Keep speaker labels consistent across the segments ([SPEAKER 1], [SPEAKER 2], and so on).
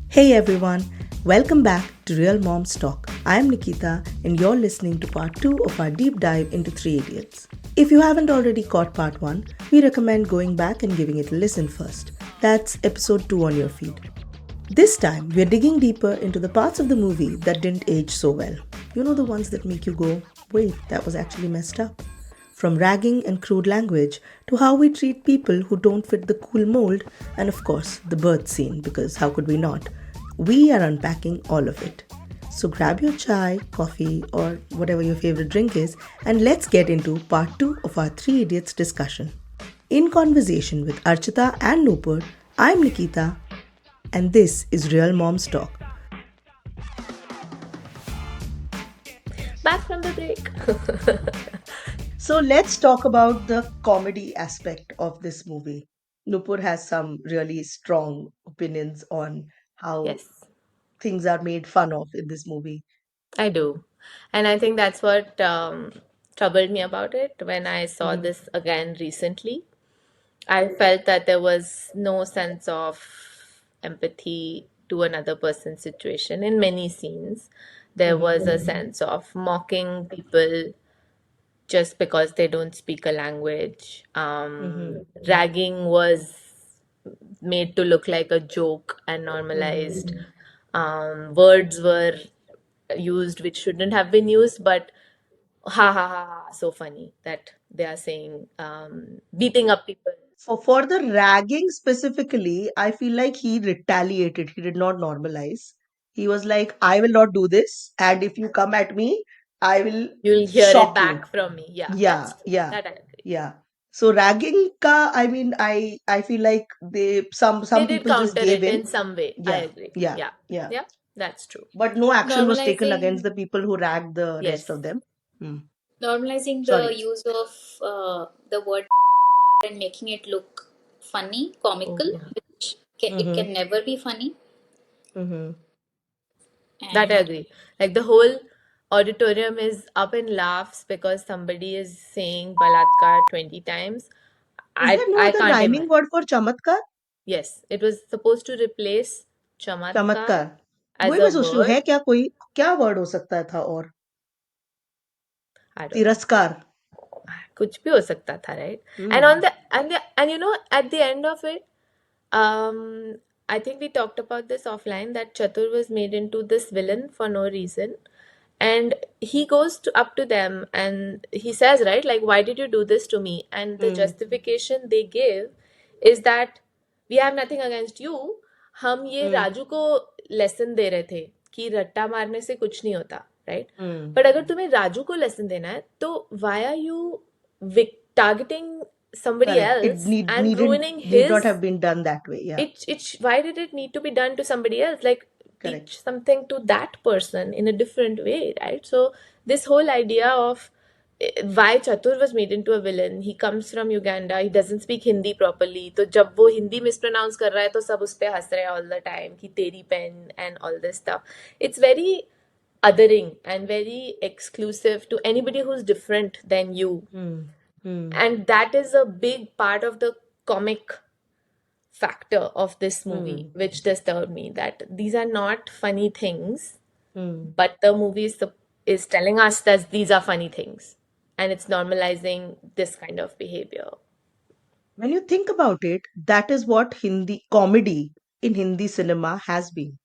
[SPEAKER 1] Hey everyone, welcome back to Real Moms Talk. I'm Nikita and you're listening to part 2 of our deep dive into Three Idiots. If you haven't already caught part 1, we recommend going back and giving it a listen first. That's episode 2 on your feed. This time, we're digging deeper into the parts of the movie that didn't age so well. You know, the ones that make you go, wait, that was actually messed up. From ragging and crude language to how we treat people who don't fit the cool mold, and of course, the birth scene, because how could we not? We are unpacking all of it. So grab your chai, coffee, or whatever your favorite drink is, and let's get into part 2 of our Three Idiots discussion. In conversation with Archita and Nupur, I'm Nikita, and this is Real Moms Talk.
[SPEAKER 2] Back from the break.
[SPEAKER 1] So let's talk about the comedy aspect of this movie. Nupur has some really strong opinions on how
[SPEAKER 2] Yes,
[SPEAKER 1] things are made fun of in this movie.
[SPEAKER 2] I do. And I think that's what troubled me about it when I saw
[SPEAKER 1] Mm-hmm.
[SPEAKER 2] this again recently. I felt that there was no sense of empathy to another person's situation in many scenes. There was a sense of mocking people just because they don't speak a language.
[SPEAKER 1] Mm-hmm.
[SPEAKER 2] Ragging was made to look like a joke and
[SPEAKER 1] Mm-hmm.
[SPEAKER 2] normalized. Words were used which shouldn't have been used, but ha ha ha ha, so funny that they are saying beating up people.
[SPEAKER 1] For the ragging specifically, I feel like he retaliated. He did not normalize. He was like, I will not do this, and if you come at me, I will
[SPEAKER 2] You'll hear it
[SPEAKER 1] shock you.
[SPEAKER 2] back from me. Yeah,
[SPEAKER 1] Yeah,
[SPEAKER 2] that's true.
[SPEAKER 1] yeah,
[SPEAKER 2] That I agree.
[SPEAKER 1] yeah. So ragging ka, I mean, I feel like they
[SPEAKER 2] They
[SPEAKER 1] some
[SPEAKER 2] did
[SPEAKER 1] people just
[SPEAKER 2] counter
[SPEAKER 1] gave
[SPEAKER 2] it
[SPEAKER 1] in.
[SPEAKER 2] in some way. I
[SPEAKER 1] Yeah,
[SPEAKER 2] agree.
[SPEAKER 1] yeah,
[SPEAKER 2] Yeah,
[SPEAKER 1] yeah.
[SPEAKER 2] yeah, that's true.
[SPEAKER 1] But no action was taken against
[SPEAKER 3] normalizing
[SPEAKER 1] the people who ragged the rest
[SPEAKER 2] Yes.
[SPEAKER 1] of them. Hmm.
[SPEAKER 3] normalizing the
[SPEAKER 1] Sorry.
[SPEAKER 3] use of the word balatkar and making it look funny,
[SPEAKER 1] Oh,
[SPEAKER 3] comical,
[SPEAKER 1] yeah.
[SPEAKER 3] which it
[SPEAKER 1] Mm-hmm.
[SPEAKER 3] can never be funny.
[SPEAKER 1] Mm-hmm.
[SPEAKER 2] That I
[SPEAKER 3] And
[SPEAKER 2] agree. Like the whole auditorium is up in laughs because somebody is saying Balatkar 20 times.
[SPEAKER 1] Is there no
[SPEAKER 2] I
[SPEAKER 1] other
[SPEAKER 2] can't
[SPEAKER 1] rhyming
[SPEAKER 2] imagine.
[SPEAKER 1] word for chamatkar?
[SPEAKER 2] Yes, it was supposed to replace Chamatkar
[SPEAKER 1] चमत्कार
[SPEAKER 2] as
[SPEAKER 1] वही
[SPEAKER 2] a
[SPEAKER 1] मैं सोच रही हूँ है
[SPEAKER 2] word.
[SPEAKER 1] क्या कोई क्या वर्ड हो सकता था और
[SPEAKER 2] I don't know.
[SPEAKER 1] तिरस्कार
[SPEAKER 2] कुछ भी हो सकता था, right? And
[SPEAKER 1] hmm
[SPEAKER 2] on and you know at the end of it, um, I think we talked about this offline that Chatur was made into this villain for no reason. And he goes up to them and he says, right, like, why did you do this to me? And the
[SPEAKER 1] hmm
[SPEAKER 2] justification they give is that we have nothing against you. हम ये
[SPEAKER 1] हम्म
[SPEAKER 2] राजू को lesson दे रहे थे कि रट्टा मारने से कुछ नहीं होता, राइट?
[SPEAKER 1] हम्म
[SPEAKER 2] बट अगर तुम्हें राजू को लेसन देना है तो why are you targeting somebody
[SPEAKER 1] correct it
[SPEAKER 2] else and
[SPEAKER 1] needn't
[SPEAKER 2] ruining
[SPEAKER 1] need not
[SPEAKER 2] his
[SPEAKER 1] have been done that way yeah
[SPEAKER 2] it why did it need to be done to somebody else? Like,
[SPEAKER 1] correct
[SPEAKER 2] teach something to that person in a different way, right? So this whole idea of why Chatur was made into a villain. He comes from Uganda. He doesn't speak Hindi properly. तो जब वो Hindi mispronounce कर रहा है तो सब उस पे हंस रहे हैं all the time कि तेरी pen and all this stuff. It's very othering and very exclusive to anybody who's different than you.
[SPEAKER 1] Hmm hmm
[SPEAKER 2] And that is a big part of the comic factor of this movie,
[SPEAKER 1] hmm
[SPEAKER 2] which disturbed me. That these are not funny things,
[SPEAKER 1] hmm
[SPEAKER 2] but the movie is telling us that these are funny things, and it's normalizing this kind of behavior.
[SPEAKER 1] when you think about it that is what Hindi comedy in Hindi cinema has been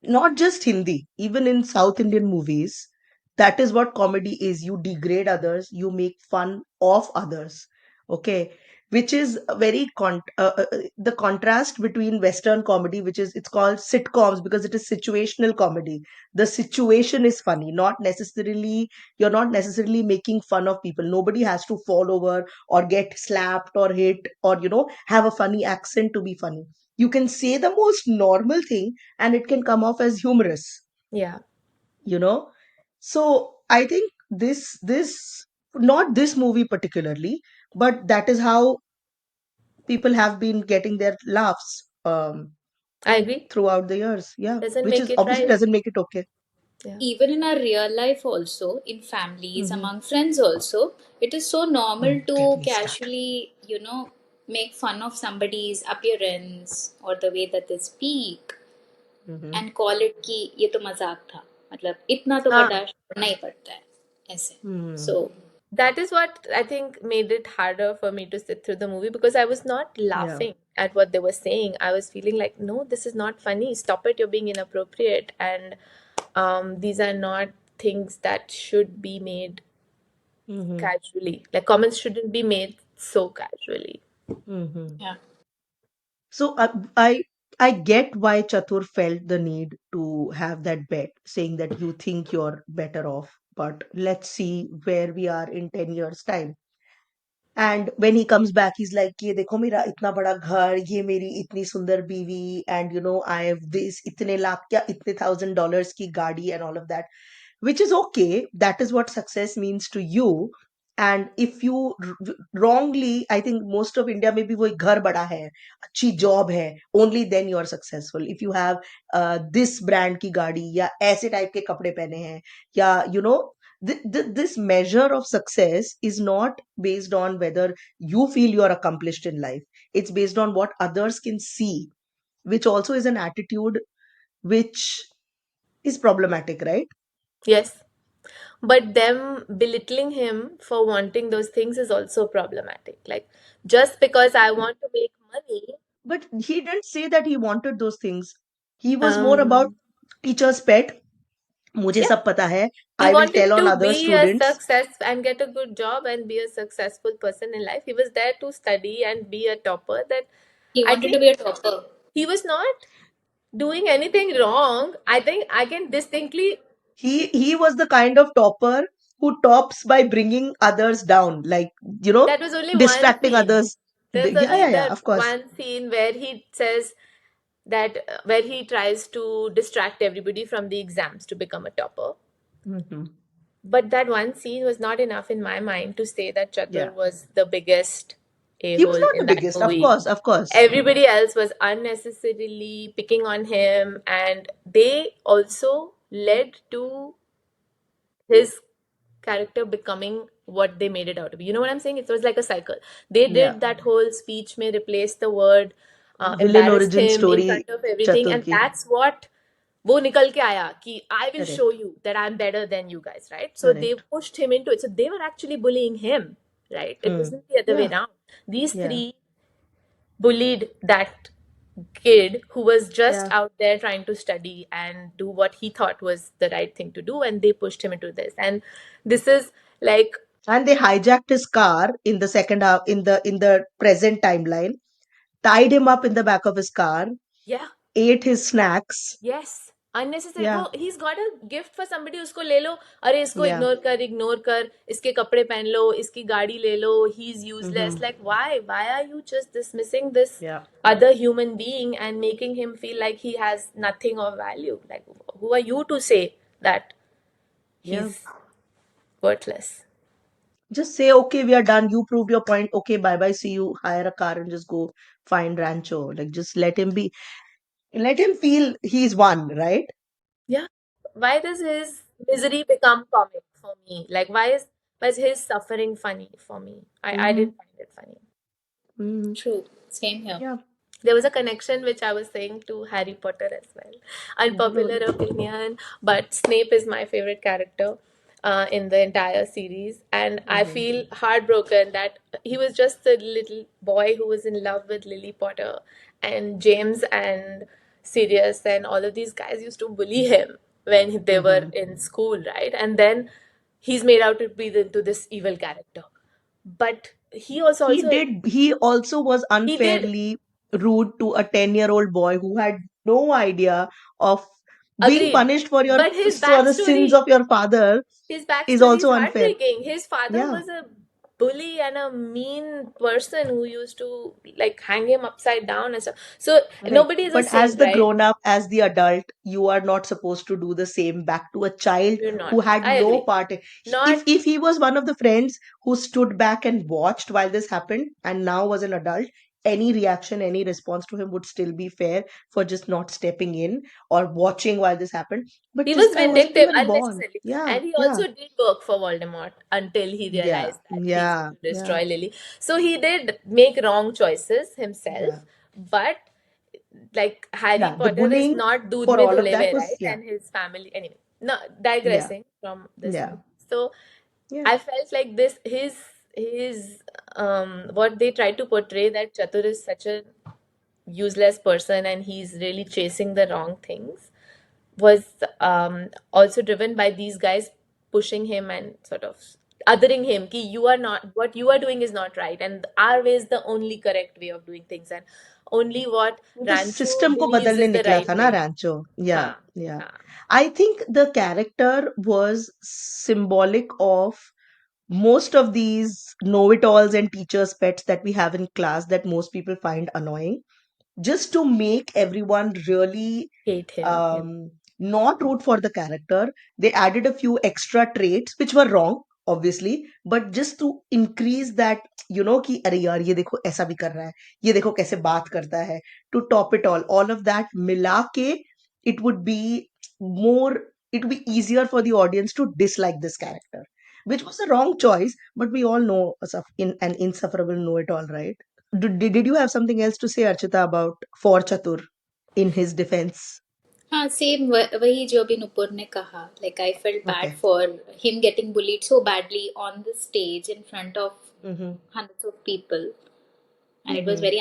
[SPEAKER 1] not just Hindi, even in South Indian movies, that is what comedy is. You degrade others, you make fun of others. Okay, which is a very the contrast between Western comedy, which is it's called sitcoms because it is situational comedy. The situation is funny, not necessarily you're not necessarily making fun of people. Nobody has to fall over or get slapped or hit or have a funny accent to be funny. You can say the most normal thing and it can come off as humorous
[SPEAKER 2] Yeah,
[SPEAKER 1] you know so I think this not this movie particularly but that is how people have been getting their laughs
[SPEAKER 2] I agree.
[SPEAKER 1] throughout the years yeah
[SPEAKER 2] Doesn't
[SPEAKER 1] which
[SPEAKER 2] make
[SPEAKER 1] is
[SPEAKER 2] it
[SPEAKER 1] obviously
[SPEAKER 2] right.
[SPEAKER 1] doesn't make it okay
[SPEAKER 2] Yeah.
[SPEAKER 3] even in our real life also, in families,
[SPEAKER 1] Mm-hmm.
[SPEAKER 3] among friends also, it is so normal
[SPEAKER 1] Don't get
[SPEAKER 3] to
[SPEAKER 1] me started.
[SPEAKER 3] casually, make fun of somebody's appearance or the way that they speak
[SPEAKER 1] Mm-hmm.
[SPEAKER 3] and call it कि ये तो मजाक था, मतलब इतना तो
[SPEAKER 1] हाँ.
[SPEAKER 3] बर्दाश्त करना ही पड़ता है ऐसे.
[SPEAKER 1] Mm-hmm.
[SPEAKER 3] So
[SPEAKER 2] That is what I think made it harder for me to sit through the movie because I was not
[SPEAKER 1] Yeah.
[SPEAKER 2] laughing at what they were saying. I was feeling like, no, this is not funny. Stop it. You're being inappropriate. And these are not things that should be made
[SPEAKER 1] Mm-hmm.
[SPEAKER 2] casually. Like, comments shouldn't be made so casually.
[SPEAKER 1] Mm-hmm.
[SPEAKER 3] yeah,
[SPEAKER 1] So I get why Chatur felt the need to have that bet, saying that you think you're better off, but let's see where we are in 10 years' time. And when he comes back, he's like, ये देखो मेरा इतना बड़ा घर, ये मेरी इतनी सुंदर बीवी, and I have this इतने लाख या इतने $1,000 की गाड़ी and all of that, which is okay. That is what success means to you. And if you wrongly, I think most of India maybe वही घर बड़ा है, अच्छी job है, only then you are successful. If you have this brand की गाड़ी या ऐसे type के कपड़े पहने हैं या this measure of success is not based on whether you feel you are accomplished in life. It's based on what others can see, which also is an attitude which is problematic, right?
[SPEAKER 2] Yes. But them belittling him for wanting those things is also problematic. Like, just because I want to make money,
[SPEAKER 1] But he didn't say that he wanted those things. He was more about
[SPEAKER 2] um,
[SPEAKER 1] teacher's pet. मुझे
[SPEAKER 2] yeah,
[SPEAKER 1] सब पता है.
[SPEAKER 2] he
[SPEAKER 1] I will
[SPEAKER 2] wanted
[SPEAKER 1] tell on
[SPEAKER 2] to
[SPEAKER 1] other
[SPEAKER 2] be a
[SPEAKER 1] students.
[SPEAKER 2] success and get a good job and be a successful person in life. He was there to study and be a topper. That
[SPEAKER 3] he
[SPEAKER 2] I
[SPEAKER 3] wanted to
[SPEAKER 2] think
[SPEAKER 3] be a topper.
[SPEAKER 2] he was not doing anything wrong. I think I can distinctly.
[SPEAKER 1] He was the kind of topper who tops by bringing others down, like
[SPEAKER 2] That was only one
[SPEAKER 1] distracting
[SPEAKER 2] scene.
[SPEAKER 1] others.
[SPEAKER 2] There's
[SPEAKER 1] Yeah,
[SPEAKER 2] only
[SPEAKER 1] yeah, yeah.
[SPEAKER 2] that
[SPEAKER 1] Of course.
[SPEAKER 2] one scene where he says that where he tries to distract everybody from the exams to become a topper.
[SPEAKER 1] Hmm.
[SPEAKER 2] But that one scene was not enough in my mind to say that
[SPEAKER 1] Yeah,
[SPEAKER 2] Chatur was the biggest a
[SPEAKER 1] he was
[SPEAKER 2] hole
[SPEAKER 1] not the
[SPEAKER 2] in that
[SPEAKER 1] biggest. Of
[SPEAKER 2] movie.
[SPEAKER 1] course, of course.
[SPEAKER 2] Everybody else was unnecessarily picking on him, and they also led to his character becoming what they made it out to be. You know what I'm saying? It was like a cycle. They
[SPEAKER 1] Yeah,
[SPEAKER 2] did that whole speech may replace the word,
[SPEAKER 1] villain
[SPEAKER 2] embarrassed
[SPEAKER 1] origin
[SPEAKER 2] him in
[SPEAKER 1] story,
[SPEAKER 2] front of everything,
[SPEAKER 1] Chatur
[SPEAKER 2] and
[SPEAKER 1] ki.
[SPEAKER 2] that's what वो निकल के आया कि I will show
[SPEAKER 1] Correct,
[SPEAKER 2] you that I'm better than you guys, right? So they
[SPEAKER 1] correct.
[SPEAKER 2] pushed him into it. So they were actually bullying him, right? It
[SPEAKER 1] Hmm.
[SPEAKER 2] wasn't the other way
[SPEAKER 1] Yeah,
[SPEAKER 2] around. These
[SPEAKER 1] yeah,
[SPEAKER 2] three bullied that kid who was just
[SPEAKER 1] yeah.
[SPEAKER 2] out there trying to study and do what he thought was the right thing to do, and they pushed him into this. And this is like,
[SPEAKER 1] And they hijacked his car in the second half, in the present timeline, tied him up in the back of his car,
[SPEAKER 2] yeah,
[SPEAKER 1] ate his snacks.
[SPEAKER 2] yes, unnecessary. वो
[SPEAKER 1] Yeah,
[SPEAKER 2] he's got a gift for somebody, उसको ले लो, अरे इसको
[SPEAKER 1] yeah.
[SPEAKER 2] Ignore कर, इसके कपड़े पहन लो, इसकी गाड़ी ले लो, he's useless.
[SPEAKER 1] Mm-hmm.
[SPEAKER 2] Like, why are you just dismissing this
[SPEAKER 1] Yeah.
[SPEAKER 2] other human being and making him feel like he has nothing of value? Like, who are you to say that
[SPEAKER 1] Yeah.
[SPEAKER 2] he's worthless?
[SPEAKER 1] Just say, okay, we are done. You proved your point. Okay, bye bye. See you. Hire a car and just go find Rancho. Like, just let him be. Let him feel he's won, right?
[SPEAKER 2] Yeah. Why does his misery become comic for me? Like, why is his suffering funny for me? I
[SPEAKER 1] Mm-hmm.
[SPEAKER 2] didn't find it funny.
[SPEAKER 1] Mm-hmm.
[SPEAKER 3] True, same here.
[SPEAKER 1] Yeah.
[SPEAKER 2] There was a connection which I was saying to Harry Potter as well. Unpopular opinion, but Snape is my favorite character in the entire series, and I
[SPEAKER 1] Mm-hmm.
[SPEAKER 2] feel heartbroken that he was just a little boy who was in love with Lily Potter, and James and Sirius and all of these guys used to bully him when they were
[SPEAKER 1] Mm-hmm.
[SPEAKER 2] in school, right? And then he's made out to be into this evil character. But he was
[SPEAKER 1] He
[SPEAKER 2] also
[SPEAKER 1] did. He also was
[SPEAKER 2] he did
[SPEAKER 1] unfairly rude to a 10-year-old boy who had no idea of being
[SPEAKER 2] agreed.
[SPEAKER 1] punished for
[SPEAKER 2] But his
[SPEAKER 1] the sins
[SPEAKER 2] backstory
[SPEAKER 1] of your father
[SPEAKER 2] His
[SPEAKER 1] is
[SPEAKER 2] backstory is
[SPEAKER 1] also unfair.
[SPEAKER 2] heartbreaking. His father
[SPEAKER 1] Yeah.
[SPEAKER 2] was a bully and a mean person who used to like hang him upside down and stuff. So
[SPEAKER 1] Correct.
[SPEAKER 2] nobody is a
[SPEAKER 1] But as
[SPEAKER 2] saint,
[SPEAKER 1] the
[SPEAKER 2] right?
[SPEAKER 1] grown up, as the adult, you are not supposed to do the same back to a child
[SPEAKER 2] You're
[SPEAKER 1] who
[SPEAKER 2] not.
[SPEAKER 1] had
[SPEAKER 2] I
[SPEAKER 1] no
[SPEAKER 2] agree.
[SPEAKER 1] part.
[SPEAKER 2] Not
[SPEAKER 1] If he was one of the friends who stood back and watched while this happened and now was an adult, any reaction, any response to him would still be fair for just not stepping in or watching while this happened. But
[SPEAKER 2] He
[SPEAKER 1] this
[SPEAKER 2] was
[SPEAKER 1] guy wasn't
[SPEAKER 2] vindictive
[SPEAKER 1] even born.
[SPEAKER 2] unnecessarily.
[SPEAKER 1] Yeah,
[SPEAKER 2] And he
[SPEAKER 1] yeah,
[SPEAKER 2] also did work for Voldemort until he
[SPEAKER 1] yeah,
[SPEAKER 2] realized that he's
[SPEAKER 1] yeah,
[SPEAKER 2] going to
[SPEAKER 1] yeah,
[SPEAKER 2] destroy Lily. So he did make wrong choices
[SPEAKER 1] yeah,
[SPEAKER 2] himself, but like Harry
[SPEAKER 1] yeah. The
[SPEAKER 2] Potter is
[SPEAKER 1] bullying
[SPEAKER 2] not doodh
[SPEAKER 1] for
[SPEAKER 2] mein
[SPEAKER 1] all of
[SPEAKER 2] dhule
[SPEAKER 1] that
[SPEAKER 2] hue,
[SPEAKER 1] was,
[SPEAKER 2] right?
[SPEAKER 1] yeah,
[SPEAKER 2] And his family. Anyway, no,
[SPEAKER 1] yeah,
[SPEAKER 2] digressing from this
[SPEAKER 1] yeah,
[SPEAKER 2] movie. So
[SPEAKER 1] yeah.
[SPEAKER 2] I felt like this his what they tried to portray, that Chatur is such a useless person and he's really chasing the wrong things, was also driven by these guys pushing him and sort of othering him ki you are not, what you are doing is not right, and our way is the only correct way of doing things, and only what
[SPEAKER 1] वो तो
[SPEAKER 2] Rancho
[SPEAKER 1] system को
[SPEAKER 2] believes
[SPEAKER 1] बदलने
[SPEAKER 2] is the
[SPEAKER 1] निकला
[SPEAKER 2] right
[SPEAKER 1] था ना
[SPEAKER 2] way.
[SPEAKER 1] रैंचो. या
[SPEAKER 2] हाँ,
[SPEAKER 1] या
[SPEAKER 2] हाँ.
[SPEAKER 1] I think the character was symbolic of most of these know-it-alls and teachers' pets that we have in class that most people find annoying, just to make everyone really
[SPEAKER 2] Hate him. Yeah.
[SPEAKER 1] not root for the character. They added a few extra traits which were wrong, obviously, but just to increase that, कि अरे यार ये देखो ऐसा भी कर रहा है, ये देखो कैसे बात करता है, to top it all of that मिला के, it would be more, it would be easier for the audience to dislike this character, which was a wrong choice, but we all know in an insufferable know-it-all, right? Did you have something else to say, Archita, about for Chatur in his defense?
[SPEAKER 3] हाँ same वही जो अभी नुपुर ने कहा, like I felt bad
[SPEAKER 1] Okay.
[SPEAKER 3] For him getting bullied so badly on the stage in front of
[SPEAKER 1] Mm-hmm.
[SPEAKER 3] hundreds of people, and it was
[SPEAKER 1] Mm-hmm.
[SPEAKER 3] very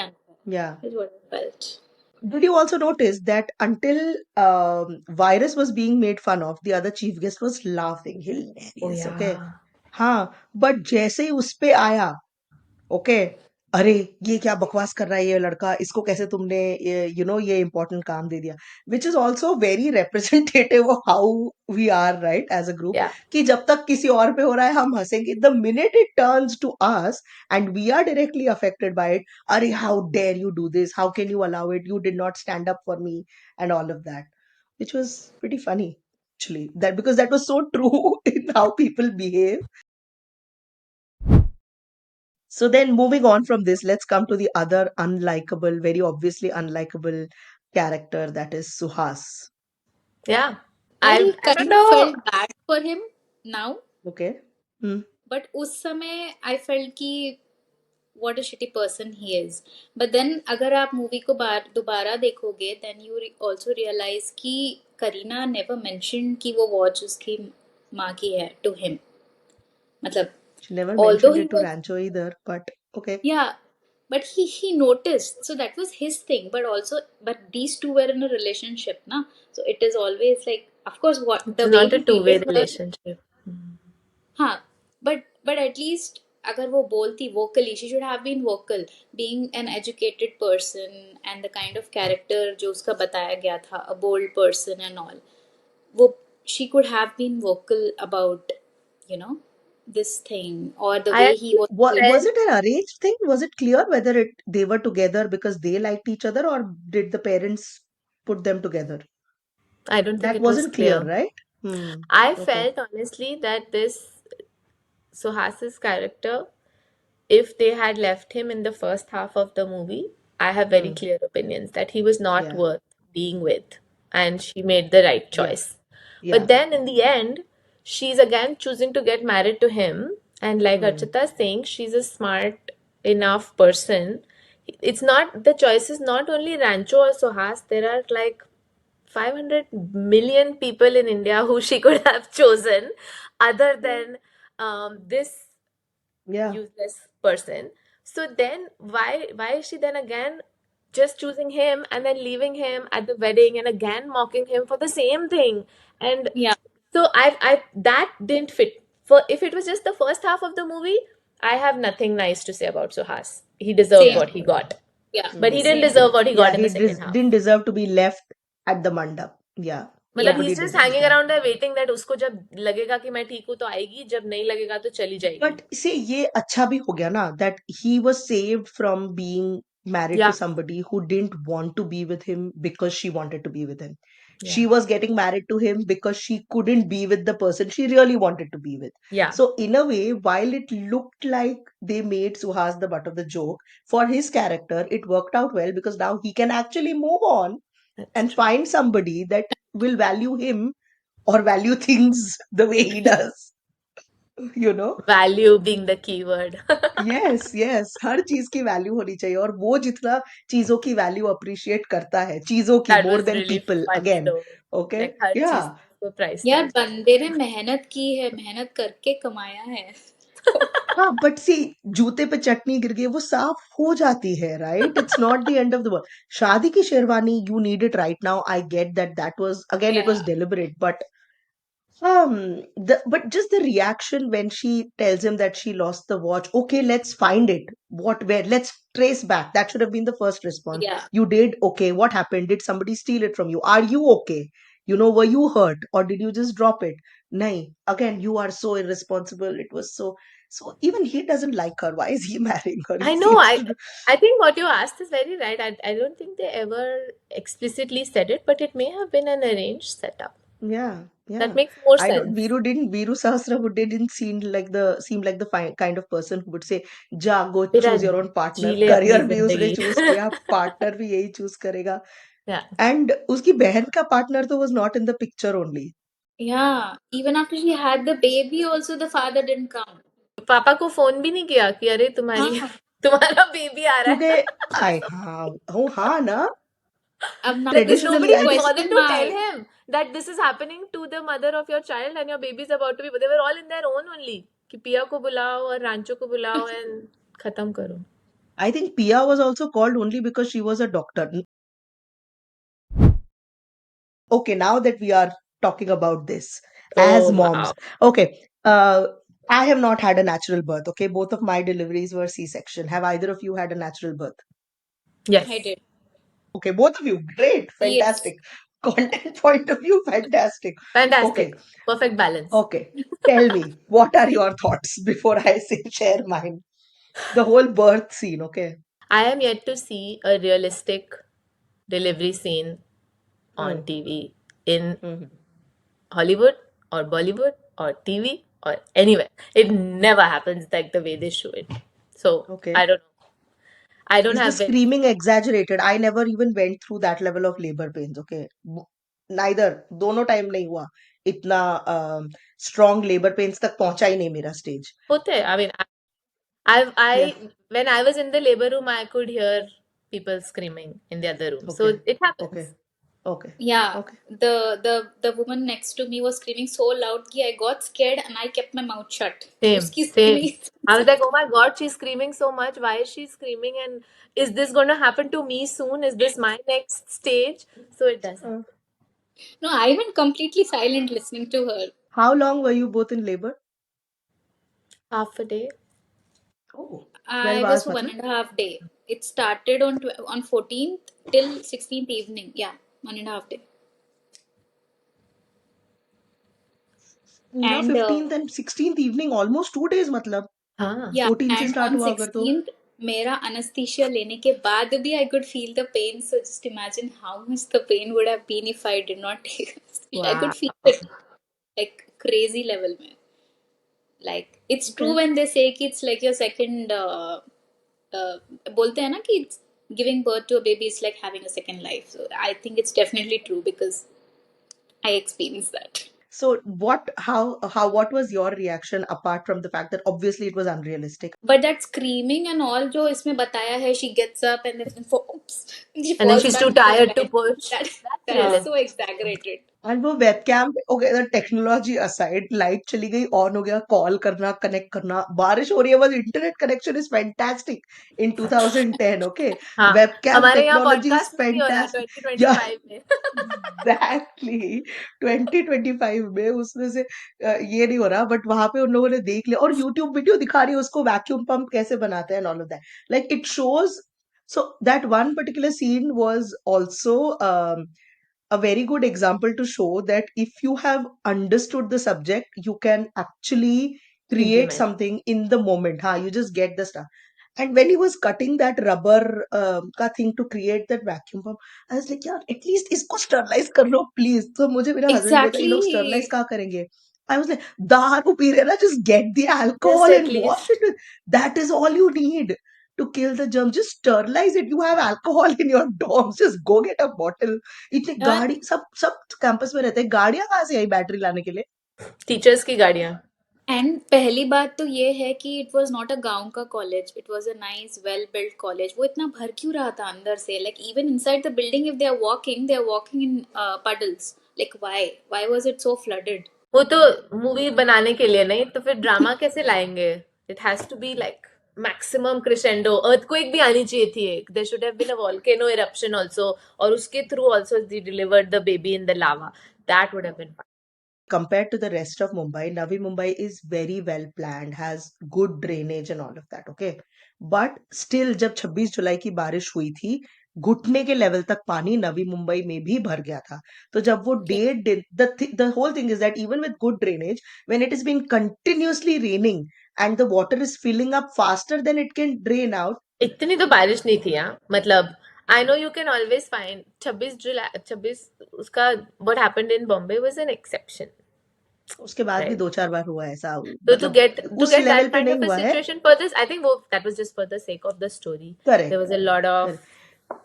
[SPEAKER 1] Yeah.
[SPEAKER 3] unfair is what I felt.
[SPEAKER 1] Did you also notice that until Virus was being made fun of, the other chief guest was laughing,
[SPEAKER 2] Oh
[SPEAKER 1] hilarious, okay?
[SPEAKER 2] yeah.
[SPEAKER 1] हाँ, but जैसे ही उस पे आया, okay, अरे ये क्या बकवास कर रहा है ये लड़का, इसको कैसे तुमने ये इम्पोर्टेंट काम दे दिया, which is also very representative of how we are, right, as a group,
[SPEAKER 2] Yeah.
[SPEAKER 1] कि जब तक किसी और पे हो रहा है हम हंसेंगे, the minute it turns to us and we are directly affected by it, अरे how dare you do this, how can you allow it, you did not stand up for me and all of that, which was pretty funny actually, that because that was so true in how people behave. So then moving on from this, let's come to the other unlikable, very obviously unlikable character, that is Suhas.
[SPEAKER 2] Yeah.
[SPEAKER 3] I
[SPEAKER 2] I don't
[SPEAKER 3] kind of
[SPEAKER 2] know.
[SPEAKER 3] felt bad for him now,
[SPEAKER 1] Okay. Hmm.
[SPEAKER 3] but उस समय I felt कि what a shitty person he is. But then अगर आप movie को दोबारा देखोगे, then you also realize कि Kareena never mentioned कि वो वॉच उसकी माँ की है to him. मतलब
[SPEAKER 1] She never
[SPEAKER 3] although
[SPEAKER 1] mentioned
[SPEAKER 3] he
[SPEAKER 1] it to
[SPEAKER 3] was,
[SPEAKER 1] Rancho either, but okay.
[SPEAKER 3] yeah, but he noticed, so that was his thing. But also, but these two were in a relationship na, so it is always like, of course, what
[SPEAKER 2] It's
[SPEAKER 3] the way
[SPEAKER 2] not a
[SPEAKER 3] he
[SPEAKER 2] two-way
[SPEAKER 3] treated her.
[SPEAKER 2] relationship.
[SPEAKER 3] हाँ, but at least अगर वो बोलती vocally, she should have been vocal, being an educated person and the kind of character जो उसका बताया गया था, a bold person and all, वो she could have been vocal about, you know, this thing, or the
[SPEAKER 2] I
[SPEAKER 3] way he was
[SPEAKER 1] What
[SPEAKER 3] treated.
[SPEAKER 1] was
[SPEAKER 2] felt
[SPEAKER 1] it an arranged thing? Was it clear whether they were together because they liked each other, or did the parents put them together?
[SPEAKER 2] I don't think
[SPEAKER 1] That
[SPEAKER 2] it was
[SPEAKER 1] wasn't clear,
[SPEAKER 2] clear.
[SPEAKER 1] right? Hmm.
[SPEAKER 2] I
[SPEAKER 1] Okay.
[SPEAKER 2] felt honestly that this Suhas's character, if they had left him in the first half of the movie, I have very
[SPEAKER 1] Hmm.
[SPEAKER 2] clear opinions that he was not
[SPEAKER 1] Yeah.
[SPEAKER 2] worth being with, and she made the right
[SPEAKER 1] Yeah.
[SPEAKER 2] choice. But
[SPEAKER 1] Yeah.
[SPEAKER 2] then in the end, she's again choosing to get married to him, and like
[SPEAKER 1] Hmm.
[SPEAKER 2] Archita is saying, she's a smart enough person. It's not, the choice is not only Rancho or Suhas, there are like 500 million people in India who she could have chosen other
[SPEAKER 1] Yeah.
[SPEAKER 2] than this
[SPEAKER 1] Yeah.
[SPEAKER 2] useless person. So then why is she then again just choosing him and then leaving him at the wedding and again mocking him for the same thing? And
[SPEAKER 3] Yeah,
[SPEAKER 2] so I that didn't fit. For if it was just the first half of the movie, I have nothing nice to say about Suhas. He deserved
[SPEAKER 3] same.
[SPEAKER 1] Yeah.
[SPEAKER 2] what he got.
[SPEAKER 3] Yeah,
[SPEAKER 2] But he
[SPEAKER 1] Hmm.
[SPEAKER 2] didn't
[SPEAKER 3] same.
[SPEAKER 2] deserve what he
[SPEAKER 1] Yeah,
[SPEAKER 2] got in the second half.
[SPEAKER 1] didn't deserve to be left at the mandap. Yeah,
[SPEAKER 2] मतलब
[SPEAKER 3] Yeah,
[SPEAKER 1] nobody
[SPEAKER 2] he's just
[SPEAKER 1] deserves
[SPEAKER 2] hanging
[SPEAKER 1] that.
[SPEAKER 2] around there waiting that उसको जब लगेगा कि मैं ठीक हूँ तो आएगी, जब नहीं लगेगा तो चली जाएगी.
[SPEAKER 1] But see, ये अच्छा भी हो गया ना, that he was saved from being married to
[SPEAKER 2] Yeah.
[SPEAKER 1] somebody who didn't want to be with him because she wanted to be with him. She
[SPEAKER 2] Yeah.
[SPEAKER 1] was getting married to him because she couldn't be with the person she really wanted to be with.
[SPEAKER 2] Yeah.
[SPEAKER 1] So, in a way, while it looked like they made Suhas the butt of the joke, for his character, it worked out well because now he can actually move on
[SPEAKER 2] That's
[SPEAKER 1] and
[SPEAKER 2] true.
[SPEAKER 1] find somebody that will value him or value things the way he does. You know?
[SPEAKER 2] Value being the key word.
[SPEAKER 1] Yes yes, हर चीज की value होनी चाहिए, और वो जितना चीजों की वैल्यू अप्रिशिएट करता है, चीजों की
[SPEAKER 2] That
[SPEAKER 1] more
[SPEAKER 2] was
[SPEAKER 1] then
[SPEAKER 2] really
[SPEAKER 1] people
[SPEAKER 2] funny
[SPEAKER 1] again.
[SPEAKER 2] though.
[SPEAKER 1] Okay.
[SPEAKER 2] Like हर
[SPEAKER 1] या.
[SPEAKER 2] चीज को price
[SPEAKER 3] यार
[SPEAKER 2] tag.
[SPEAKER 3] बंदे ने मेहनत की है, मेहनत करके कमाया है तो
[SPEAKER 1] हाँ, बट सी, जूते पे चटनी गिर गई वो साफ हो जाती है, right? It's not the end of the world. शादी की sherwani, you need it right now, I get that was again, it was
[SPEAKER 3] या
[SPEAKER 1] deliberate, but but just the reaction when she tells him that she lost the watch. Okay, let's find it. What, where? Let's trace back. That should have been the first response.
[SPEAKER 3] या
[SPEAKER 1] You did? Okay, what happened? Did somebody steal it from you? Are you okay? You know, were you hurt or did you just drop it? Nahi. Again, you are so irresponsible. It was so. So even he doesn't like her. Why is he marrying her?
[SPEAKER 2] I
[SPEAKER 1] He
[SPEAKER 2] know.
[SPEAKER 1] seems
[SPEAKER 2] I
[SPEAKER 1] to.
[SPEAKER 2] I think what you asked is very right. I don't think they ever explicitly said it, but it may have been an arranged setup.
[SPEAKER 1] Yeah,
[SPEAKER 2] That
[SPEAKER 1] yeah.
[SPEAKER 2] makes more
[SPEAKER 1] I don't.
[SPEAKER 2] sense.
[SPEAKER 1] Viru Sahasrabudhe didn't seem like the kind of person who would say, "Ja, go
[SPEAKER 2] तेरा
[SPEAKER 1] choose your own
[SPEAKER 2] जी
[SPEAKER 1] partner."
[SPEAKER 2] ले अपनी
[SPEAKER 1] Career भी उसने
[SPEAKER 2] जिंदगी.
[SPEAKER 1] choose किया, partner भी यही choose करेगा.
[SPEAKER 2] Yeah.
[SPEAKER 1] And उसकी बहन का partner तो was not in the picture only.
[SPEAKER 3] या even after she had the baby also the father didn't come.
[SPEAKER 2] पापा को फोन भी नहीं किया कि अरे तुम्हारी
[SPEAKER 3] हाँ
[SPEAKER 2] तुम्हारा बेबी आ रहा
[SPEAKER 1] क्योंकि
[SPEAKER 2] है.
[SPEAKER 1] आई हाँ हो हाँ ना.
[SPEAKER 3] अब now
[SPEAKER 2] Like,
[SPEAKER 3] this is
[SPEAKER 1] Traditionally,
[SPEAKER 3] the
[SPEAKER 2] nobody
[SPEAKER 1] I
[SPEAKER 2] didn't
[SPEAKER 1] think.
[SPEAKER 2] bother
[SPEAKER 3] question
[SPEAKER 2] to tell
[SPEAKER 3] mark.
[SPEAKER 2] him that this is happening to the mother of your child and your baby is about to be. They were all in their own only. कि पिया को बुलाओ और रांचो को बुलाओ and खत्म करो.
[SPEAKER 1] I think Pia was also called only because she was a doctor. Okay, now that we are talking about this as
[SPEAKER 2] Oh
[SPEAKER 1] moms,
[SPEAKER 2] wow.
[SPEAKER 1] okay, I have not had a natural birth. Okay, both of my deliveries were C-section. Have either of you had a natural birth?
[SPEAKER 2] Yes.
[SPEAKER 3] I did.
[SPEAKER 1] Okay, both of you, great,
[SPEAKER 3] Yes.
[SPEAKER 1] fantastic. Content point of view, fantastic.
[SPEAKER 2] Fantastic.
[SPEAKER 1] Okay,
[SPEAKER 2] Perfect balance.
[SPEAKER 1] okay. Tell me, what are your thoughts before I say share mine? The whole birth scene, okay?
[SPEAKER 2] I am yet to see a realistic delivery scene on
[SPEAKER 1] Mm,
[SPEAKER 2] TV in
[SPEAKER 1] mhm.
[SPEAKER 2] Hollywood or Bollywood or TV or anywhere. It never happens like the way they show it. So
[SPEAKER 1] Okay.
[SPEAKER 2] I don't know. I don't
[SPEAKER 1] Is the
[SPEAKER 2] have very.
[SPEAKER 1] screaming exaggerated? I never even went through that level of labor pains, okay? Neither, दोनों time नहीं हुआ इतना. Strong labour pains तक पहुंचा ही नहीं मेरा stage.
[SPEAKER 2] होते हैं. I mean, I
[SPEAKER 1] Yeah.
[SPEAKER 2] when I was in the labor room, I could hear people screaming in the other room. So
[SPEAKER 1] Okay.
[SPEAKER 2] it
[SPEAKER 1] Okay.
[SPEAKER 2] happens.
[SPEAKER 1] Okay.
[SPEAKER 3] Yeah,
[SPEAKER 1] Okay.
[SPEAKER 3] the woman next to me was screaming so loud कि I got scared and I kept my mouth shut.
[SPEAKER 2] Same,
[SPEAKER 3] उसकी
[SPEAKER 2] same.
[SPEAKER 3] screaming
[SPEAKER 2] I was like, oh my God, she's screaming so much. Why is she screaming? And is this going to happen to me soon? Is this my next stage? So it does
[SPEAKER 1] Uh,
[SPEAKER 2] happen.
[SPEAKER 3] No, I went completely silent listening to her.
[SPEAKER 1] how long were you both in labor?
[SPEAKER 2] Half a day.
[SPEAKER 1] Oh,
[SPEAKER 3] I
[SPEAKER 1] 12
[SPEAKER 3] was
[SPEAKER 1] hours
[SPEAKER 3] for one
[SPEAKER 1] मतलब.
[SPEAKER 3] and a half day. It started on 14th till 16th evening. Yeah, 1.5 day.
[SPEAKER 1] पूरा
[SPEAKER 3] And
[SPEAKER 1] 15th and 16th evening, almost 2 days मतलब.
[SPEAKER 2] हाँ.
[SPEAKER 3] yeah,
[SPEAKER 1] 14 से
[SPEAKER 3] and
[SPEAKER 1] start
[SPEAKER 3] on
[SPEAKER 1] हुआ अगर तो.
[SPEAKER 3] 16th मेरा anesthesia लेने के बाद भी I could feel the pain. So just imagine how much the pain would have been if I did not take anesthesia. I
[SPEAKER 2] Wow.
[SPEAKER 3] could feel it like crazy level में. Like it's true
[SPEAKER 1] Okay.
[SPEAKER 3] when they say कि it's like your second बोलते हैं ना कि it's giving birth to a baby is like having a second life. So I think it's definitely true because I experienced that.
[SPEAKER 1] So what was your reaction apart from the fact that obviously it was unrealistic?
[SPEAKER 3] But that screaming and all जो इसमें बताया है, she gets up and then oops, she
[SPEAKER 2] And then
[SPEAKER 3] falls
[SPEAKER 2] she's
[SPEAKER 3] back
[SPEAKER 2] too
[SPEAKER 3] to the
[SPEAKER 2] tired to
[SPEAKER 3] bed.
[SPEAKER 2] push.
[SPEAKER 3] That
[SPEAKER 2] That's
[SPEAKER 3] that is
[SPEAKER 1] हाँ.
[SPEAKER 3] so
[SPEAKER 2] realistic.
[SPEAKER 3] exaggerated.
[SPEAKER 1] और वो webcam पे, okay, the technology aside, light चली गई, on हो गया, call करना, connect करना, बारिश हो रही है, बस internet connection is fantastic in 2010. Okay,
[SPEAKER 2] हाँ.
[SPEAKER 1] वेबकैम
[SPEAKER 2] हमारे यहाँ
[SPEAKER 1] टेक्नोलॉजी इज
[SPEAKER 2] पॉडकास्ट नहीं हो रहा
[SPEAKER 1] फैंटास्टिक. या
[SPEAKER 2] 2025 में.
[SPEAKER 1] एग्जैक्टली 2025 में उसमें से ये नहीं हो रहा, बट वहां पे उन लोगों ने देख लिया और यूट्यूब वीडियो दिखा रही है उसको वैक्यूम पंप कैसे बनाते हैं, all of that. Like it shows. So that one particular scene was also a very good example to show that if you have understood the subject, you can actually create
[SPEAKER 2] Implement.
[SPEAKER 1] something in the moment. Ha, you just get the stuff. And when he was cutting that rubber का thing to create that vacuum pump, I was like, यार at least इसको sterilize कर लो please. तो मुझे मेरा husband बोलता, ये लोग sterilize
[SPEAKER 3] Exactly.
[SPEAKER 1] कहाँ करेंगे? I was like, दारू पी रहे हैं ना, just get the
[SPEAKER 2] Just
[SPEAKER 1] alcohol
[SPEAKER 2] at
[SPEAKER 1] and wash
[SPEAKER 2] least.
[SPEAKER 1] it. That is all you need to kill the germ. Just sterilize it. You have alcohol in your dorms. Just go get a bottle. इतने
[SPEAKER 3] Uh,
[SPEAKER 1] गाड़ी सब सब campus में रहते हैं. गाड़ियां कहाँ से आई बैटरी लाने के लिए?
[SPEAKER 2] टीचर्स की गाड़ियां.
[SPEAKER 3] एंड पहली बात तो ये है कि इट वाज नॉट अ गांव का college, it was a nice well built college. वो इतना भर क्यों रहा था अंदर से? Like even inside the building if they are walking in puddles. Like why was it so flooded?
[SPEAKER 2] वो तो मूवी बनाने के लिए, नहीं तो फिर ड्रामा कैसे लाएंगे? It has to be like maximum crescendo. Earthquake भी आनी चाहिए थी एक. There should have been a volcano eruption also, और उसके through also they delivered the baby in the lava. That would have been fun.
[SPEAKER 1] Compared to the rest of Mumbai, Navi Mumbai is very well planned, has good drainage and all of that, okay? But still, जब 26 जुलाई की बारिश हुई थी, घुटने के level तक पानी नवी मुंबई में भी भर गया था. तो जब वो
[SPEAKER 3] Okay.
[SPEAKER 1] the whole thing is that even with good drainage, when it is being continuously raining and the water is filling up faster than it can drain out,
[SPEAKER 2] इतनी तो बारिश नहीं थी. हाँ, मतलब I know you can always find 26 जुलाई 26 उसका what happened in Bombay was an exception,
[SPEAKER 1] उसके बाद भी
[SPEAKER 2] राइट?
[SPEAKER 1] 2-4 बार हुआ ऐसा,
[SPEAKER 2] So to
[SPEAKER 1] मतलब
[SPEAKER 2] get to
[SPEAKER 1] उस
[SPEAKER 2] get
[SPEAKER 1] लेवल
[SPEAKER 2] that
[SPEAKER 1] पे
[SPEAKER 2] kind
[SPEAKER 1] नहीं
[SPEAKER 2] of a
[SPEAKER 1] हुआ है.
[SPEAKER 2] situation for this, I think that was just for the sake of the story. There
[SPEAKER 1] correct.
[SPEAKER 2] was a lot of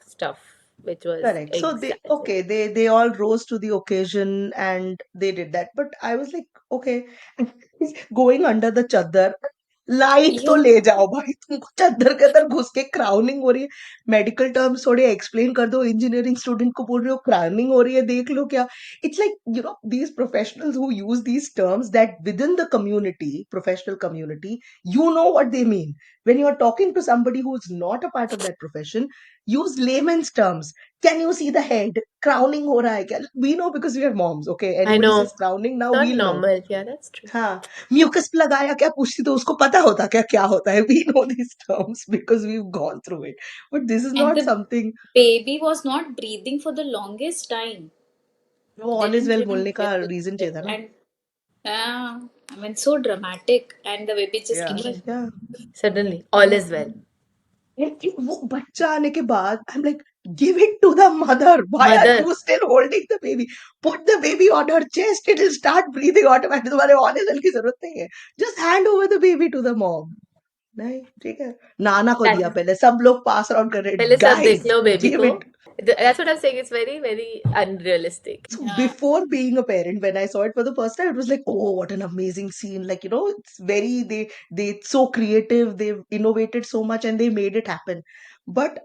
[SPEAKER 2] stuff which was
[SPEAKER 1] Correct. So
[SPEAKER 2] exaggerated.
[SPEAKER 1] they all rose to the occasion and they did that. But I was like, okay, going under the chadar, light तो
[SPEAKER 3] Yeah.
[SPEAKER 1] ले जाओ भाई. तुमको चद्दर के अंदर घुस के क्राउनिंग हो रही है. मेडिकल टर्म्स थोड़े एक्सप्लेन कर दो. इंजीनियरिंग स्टूडेंट को बोल रहे हो क्राउनिंग हो रही है, देख लो क्या. It's like these professionals who use these terms that within the community, professional community, what they mean. When you are talking to somebody who's not a part of that profession, use layman's terms. Can you see the head? Crowning हो रहा है क्या? We know because we are moms, okay?
[SPEAKER 2] I
[SPEAKER 1] Anybody
[SPEAKER 2] know.
[SPEAKER 1] says crowning now,
[SPEAKER 2] It's not
[SPEAKER 1] we'll know.
[SPEAKER 2] normal. Yeah, that's true.
[SPEAKER 1] हाँ, mucus लगाया क्या पूछती तो उसको पता होता क्या क्या होता है. We know these terms because we've gone through it. But this is
[SPEAKER 3] And
[SPEAKER 1] not
[SPEAKER 3] the
[SPEAKER 1] something
[SPEAKER 3] baby was not breathing for the longest time.
[SPEAKER 1] वो
[SPEAKER 3] They
[SPEAKER 1] all is
[SPEAKER 3] didn't
[SPEAKER 1] well
[SPEAKER 3] even
[SPEAKER 1] बोलने का
[SPEAKER 3] whistle
[SPEAKER 1] reason
[SPEAKER 3] it.
[SPEAKER 1] चाहिए था ना.
[SPEAKER 3] And I mean, so dramatic. And the baby just
[SPEAKER 1] Yeah,
[SPEAKER 3] came.
[SPEAKER 1] yeah.
[SPEAKER 2] Suddenly, all is well.
[SPEAKER 1] And वो बच्चा आने के बाद I'm like, give it to the mother. Why are
[SPEAKER 2] Mother,
[SPEAKER 1] you still holding the baby? Put the baby on her chest. It will start breathing automatically. तुम्हारे on is well की जरूरत नहीं है. Just hand over the baby to the mom. नहीं, ठीक है. नाना को
[SPEAKER 2] that
[SPEAKER 1] दिया पहले. सब लोग pass around कर रहे.
[SPEAKER 2] पहले सब देख
[SPEAKER 1] Guys,
[SPEAKER 2] लो बेबी
[SPEAKER 1] give
[SPEAKER 2] को.
[SPEAKER 1] it.
[SPEAKER 2] That's what I'm saying. It's very, very unrealistic.
[SPEAKER 1] So
[SPEAKER 3] Yeah.
[SPEAKER 1] before being a parent, when I saw it for the first time, it was like, oh, what an amazing scene! Like it's very they so creative. They've innovated so much and they made it happen. But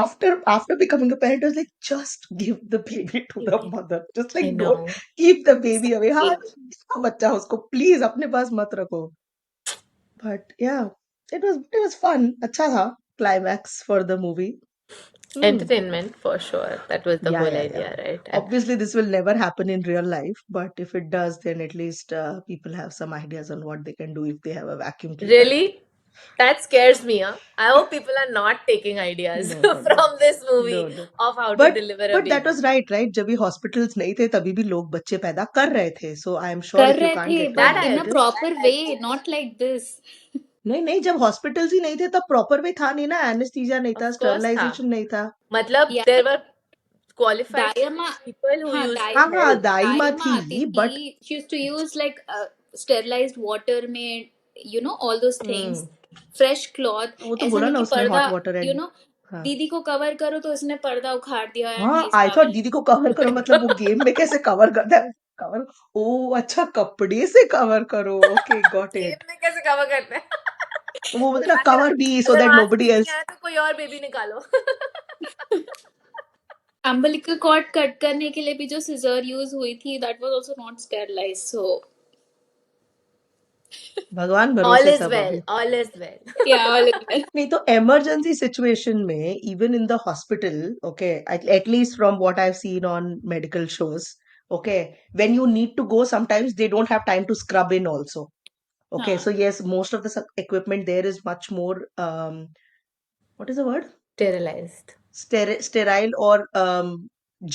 [SPEAKER 1] after becoming a parent, I was like, just give the baby to the
[SPEAKER 2] Baby.
[SPEAKER 1] mother. Just
[SPEAKER 2] I
[SPEAKER 1] like don't
[SPEAKER 2] know.
[SPEAKER 1] keep the baby away. हाँ,
[SPEAKER 3] Exactly.
[SPEAKER 1] इसका बच्चा उसको please अपने पास मत रखो. But yeah, it was fun. अच्छा था climax for the movie.
[SPEAKER 2] Entertainment for sure. That was the
[SPEAKER 1] Yeah,
[SPEAKER 2] whole
[SPEAKER 1] yeah, yeah.
[SPEAKER 2] idea, right? And
[SPEAKER 1] Obviously, this will never happen in real life, but if it does, then at least people have some ideas on what they can do if they have a vacuum cleaner.
[SPEAKER 2] really, that scares me. Huh? I hope people are not taking ideas
[SPEAKER 1] No, no, no.
[SPEAKER 2] from this movie
[SPEAKER 1] No, no.
[SPEAKER 2] of how to
[SPEAKER 1] But
[SPEAKER 2] deliver a
[SPEAKER 1] but that
[SPEAKER 2] baby.
[SPEAKER 1] was right. जब ये hospitals नहीं थे तभी भी लोग बच्चे पैदा कर रहे थे. So I am sure
[SPEAKER 3] कर
[SPEAKER 1] if you
[SPEAKER 3] रहे
[SPEAKER 1] can't
[SPEAKER 3] थे,
[SPEAKER 1] get
[SPEAKER 2] That
[SPEAKER 3] but
[SPEAKER 2] I
[SPEAKER 3] in a
[SPEAKER 1] coordinators,
[SPEAKER 2] agree.
[SPEAKER 3] proper way, not like this.
[SPEAKER 1] नहीं जब hospitals ही नहीं थे तब proper way था नहीं ना. Anesthesia नहीं था,
[SPEAKER 2] Of course था.
[SPEAKER 1] sterilization नहीं था.
[SPEAKER 2] मतलब
[SPEAKER 3] Yeah,
[SPEAKER 2] there
[SPEAKER 3] but
[SPEAKER 2] were qualified
[SPEAKER 3] दाया माँ,
[SPEAKER 2] people who
[SPEAKER 3] हाँ
[SPEAKER 2] used to
[SPEAKER 3] दाया
[SPEAKER 1] हाँ हाँ
[SPEAKER 2] help.
[SPEAKER 1] दाई माँ
[SPEAKER 3] दाया माँ आती
[SPEAKER 1] थी, but
[SPEAKER 3] थी. She used to use like sterilized water में, all those things. Fresh cloth.
[SPEAKER 1] वो तो
[SPEAKER 3] ऐसा
[SPEAKER 1] बोला
[SPEAKER 3] नहीं
[SPEAKER 1] ना
[SPEAKER 3] कि
[SPEAKER 1] उसने
[SPEAKER 3] पर्दा,
[SPEAKER 1] hot water and हाँ
[SPEAKER 3] दीदी को कवर करो तो इसने पर्दा उखाड़ दिया and
[SPEAKER 1] हाँ.
[SPEAKER 3] he's
[SPEAKER 1] I thought
[SPEAKER 3] coming.
[SPEAKER 1] दीदी को कवर करो मतलब वो गेम में कैसे कवर करता है. कवर. ओ अच्छा, कपड़े से कवर करो. Okay, got it.
[SPEAKER 2] गेम में कैसे कवर करते हैं?
[SPEAKER 1] वो बोलते ना
[SPEAKER 2] अगर
[SPEAKER 1] कवर बी सो
[SPEAKER 2] अगर
[SPEAKER 1] दैट
[SPEAKER 2] वहां से
[SPEAKER 1] नोबडी
[SPEAKER 2] भी नहीं
[SPEAKER 1] एल्स.
[SPEAKER 2] आया तो कोई और बेबी निकालो.
[SPEAKER 3] अम्बिलिकल कॉर्ड कट करने के लिए भी जो सिजर यूज हुई थी, that was also not sterilized. So
[SPEAKER 1] भगवान
[SPEAKER 2] All
[SPEAKER 1] भरोसे
[SPEAKER 2] is
[SPEAKER 1] सब
[SPEAKER 2] well.
[SPEAKER 1] अभी.
[SPEAKER 2] All is well.
[SPEAKER 3] yeah, all is well.
[SPEAKER 1] नहीं तो इमरजेंसी सिचुएशन में even in the hospital, okay, at least from what I have seen on medical shows, okay, when you need to go, sometimes they don't have time to scrub in also. Okay,
[SPEAKER 3] हाँ.
[SPEAKER 1] so yes, most of the equipment there is much more what is the word,
[SPEAKER 2] Sterilized.
[SPEAKER 1] sterile or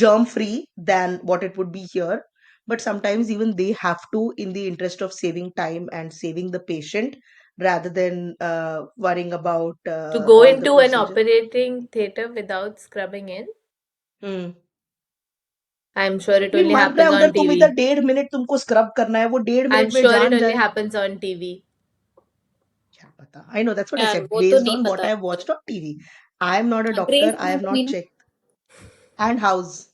[SPEAKER 1] germ free than what it would be here. But sometimes even they have to, in the interest of saving time and saving the patient, rather than worrying about
[SPEAKER 2] To go
[SPEAKER 1] all the
[SPEAKER 2] into an
[SPEAKER 1] procedure.
[SPEAKER 2] operating theater without scrubbing in,
[SPEAKER 1] hmm
[SPEAKER 2] I'm sure it
[SPEAKER 1] नहीं
[SPEAKER 2] only
[SPEAKER 1] मर रहा है
[SPEAKER 2] happens
[SPEAKER 1] अगर
[SPEAKER 2] on
[SPEAKER 1] तुम
[SPEAKER 2] TV.
[SPEAKER 1] इधर 1.5 minute तुमको scrub करना है, वो 1.5 मिनट
[SPEAKER 2] I'm
[SPEAKER 1] में
[SPEAKER 2] sure it
[SPEAKER 1] जान
[SPEAKER 2] only
[SPEAKER 1] जाए.
[SPEAKER 2] happens on TV.
[SPEAKER 1] क्या पता. I know, that's what I
[SPEAKER 3] यार
[SPEAKER 1] said,
[SPEAKER 3] वो तो
[SPEAKER 1] based
[SPEAKER 3] नहीं
[SPEAKER 1] on what
[SPEAKER 3] पता
[SPEAKER 1] I have
[SPEAKER 3] मुझे।
[SPEAKER 1] watched on TV. I am not a doctor,
[SPEAKER 3] grace
[SPEAKER 1] I have
[SPEAKER 3] anatomy
[SPEAKER 1] not
[SPEAKER 3] ना।
[SPEAKER 1] checked. And House,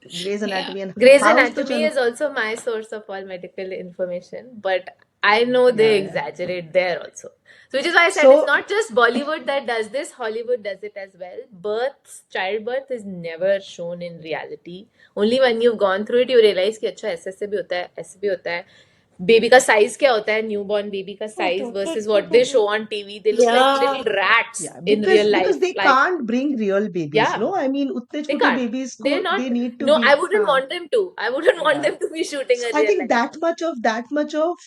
[SPEAKER 1] Grey's
[SPEAKER 3] या
[SPEAKER 1] Anatomy and
[SPEAKER 2] Grey's
[SPEAKER 1] House तो
[SPEAKER 2] Anatomy
[SPEAKER 1] चलो.
[SPEAKER 2] is also my source of all medical information, but I know they
[SPEAKER 1] Yeah, yeah.
[SPEAKER 2] exaggerate there also. So, which is why I said it's
[SPEAKER 1] So
[SPEAKER 2] not just Bollywood that does this, Hollywood does it as well. Births, childbirth is never shown in reality. Only when you've gone through it, you realize कि अच्छा ऐसे ऐसे भी होता है, ऐसे भी होता है. बेबी का साइज क्या होता है, न्यूबॉर्न बेबी का size versus what they show on TV. They look like
[SPEAKER 3] या
[SPEAKER 2] little rats
[SPEAKER 1] yeah,
[SPEAKER 2] in
[SPEAKER 1] because
[SPEAKER 2] real
[SPEAKER 1] because
[SPEAKER 2] life.
[SPEAKER 1] they
[SPEAKER 2] Like,
[SPEAKER 1] can't bring real babies,
[SPEAKER 2] yeah,
[SPEAKER 1] no? I mean, उतने
[SPEAKER 2] they
[SPEAKER 1] छोटे
[SPEAKER 2] can't.
[SPEAKER 1] babies को
[SPEAKER 2] They're
[SPEAKER 1] they
[SPEAKER 2] not.
[SPEAKER 1] need to
[SPEAKER 2] No,
[SPEAKER 1] be.
[SPEAKER 2] I wouldn't
[SPEAKER 1] हाँ.
[SPEAKER 2] want them to. I wouldn't want
[SPEAKER 1] Yeah.
[SPEAKER 2] them to be shooting
[SPEAKER 1] So
[SPEAKER 2] a
[SPEAKER 1] I
[SPEAKER 2] real
[SPEAKER 1] think
[SPEAKER 2] life
[SPEAKER 1] that much of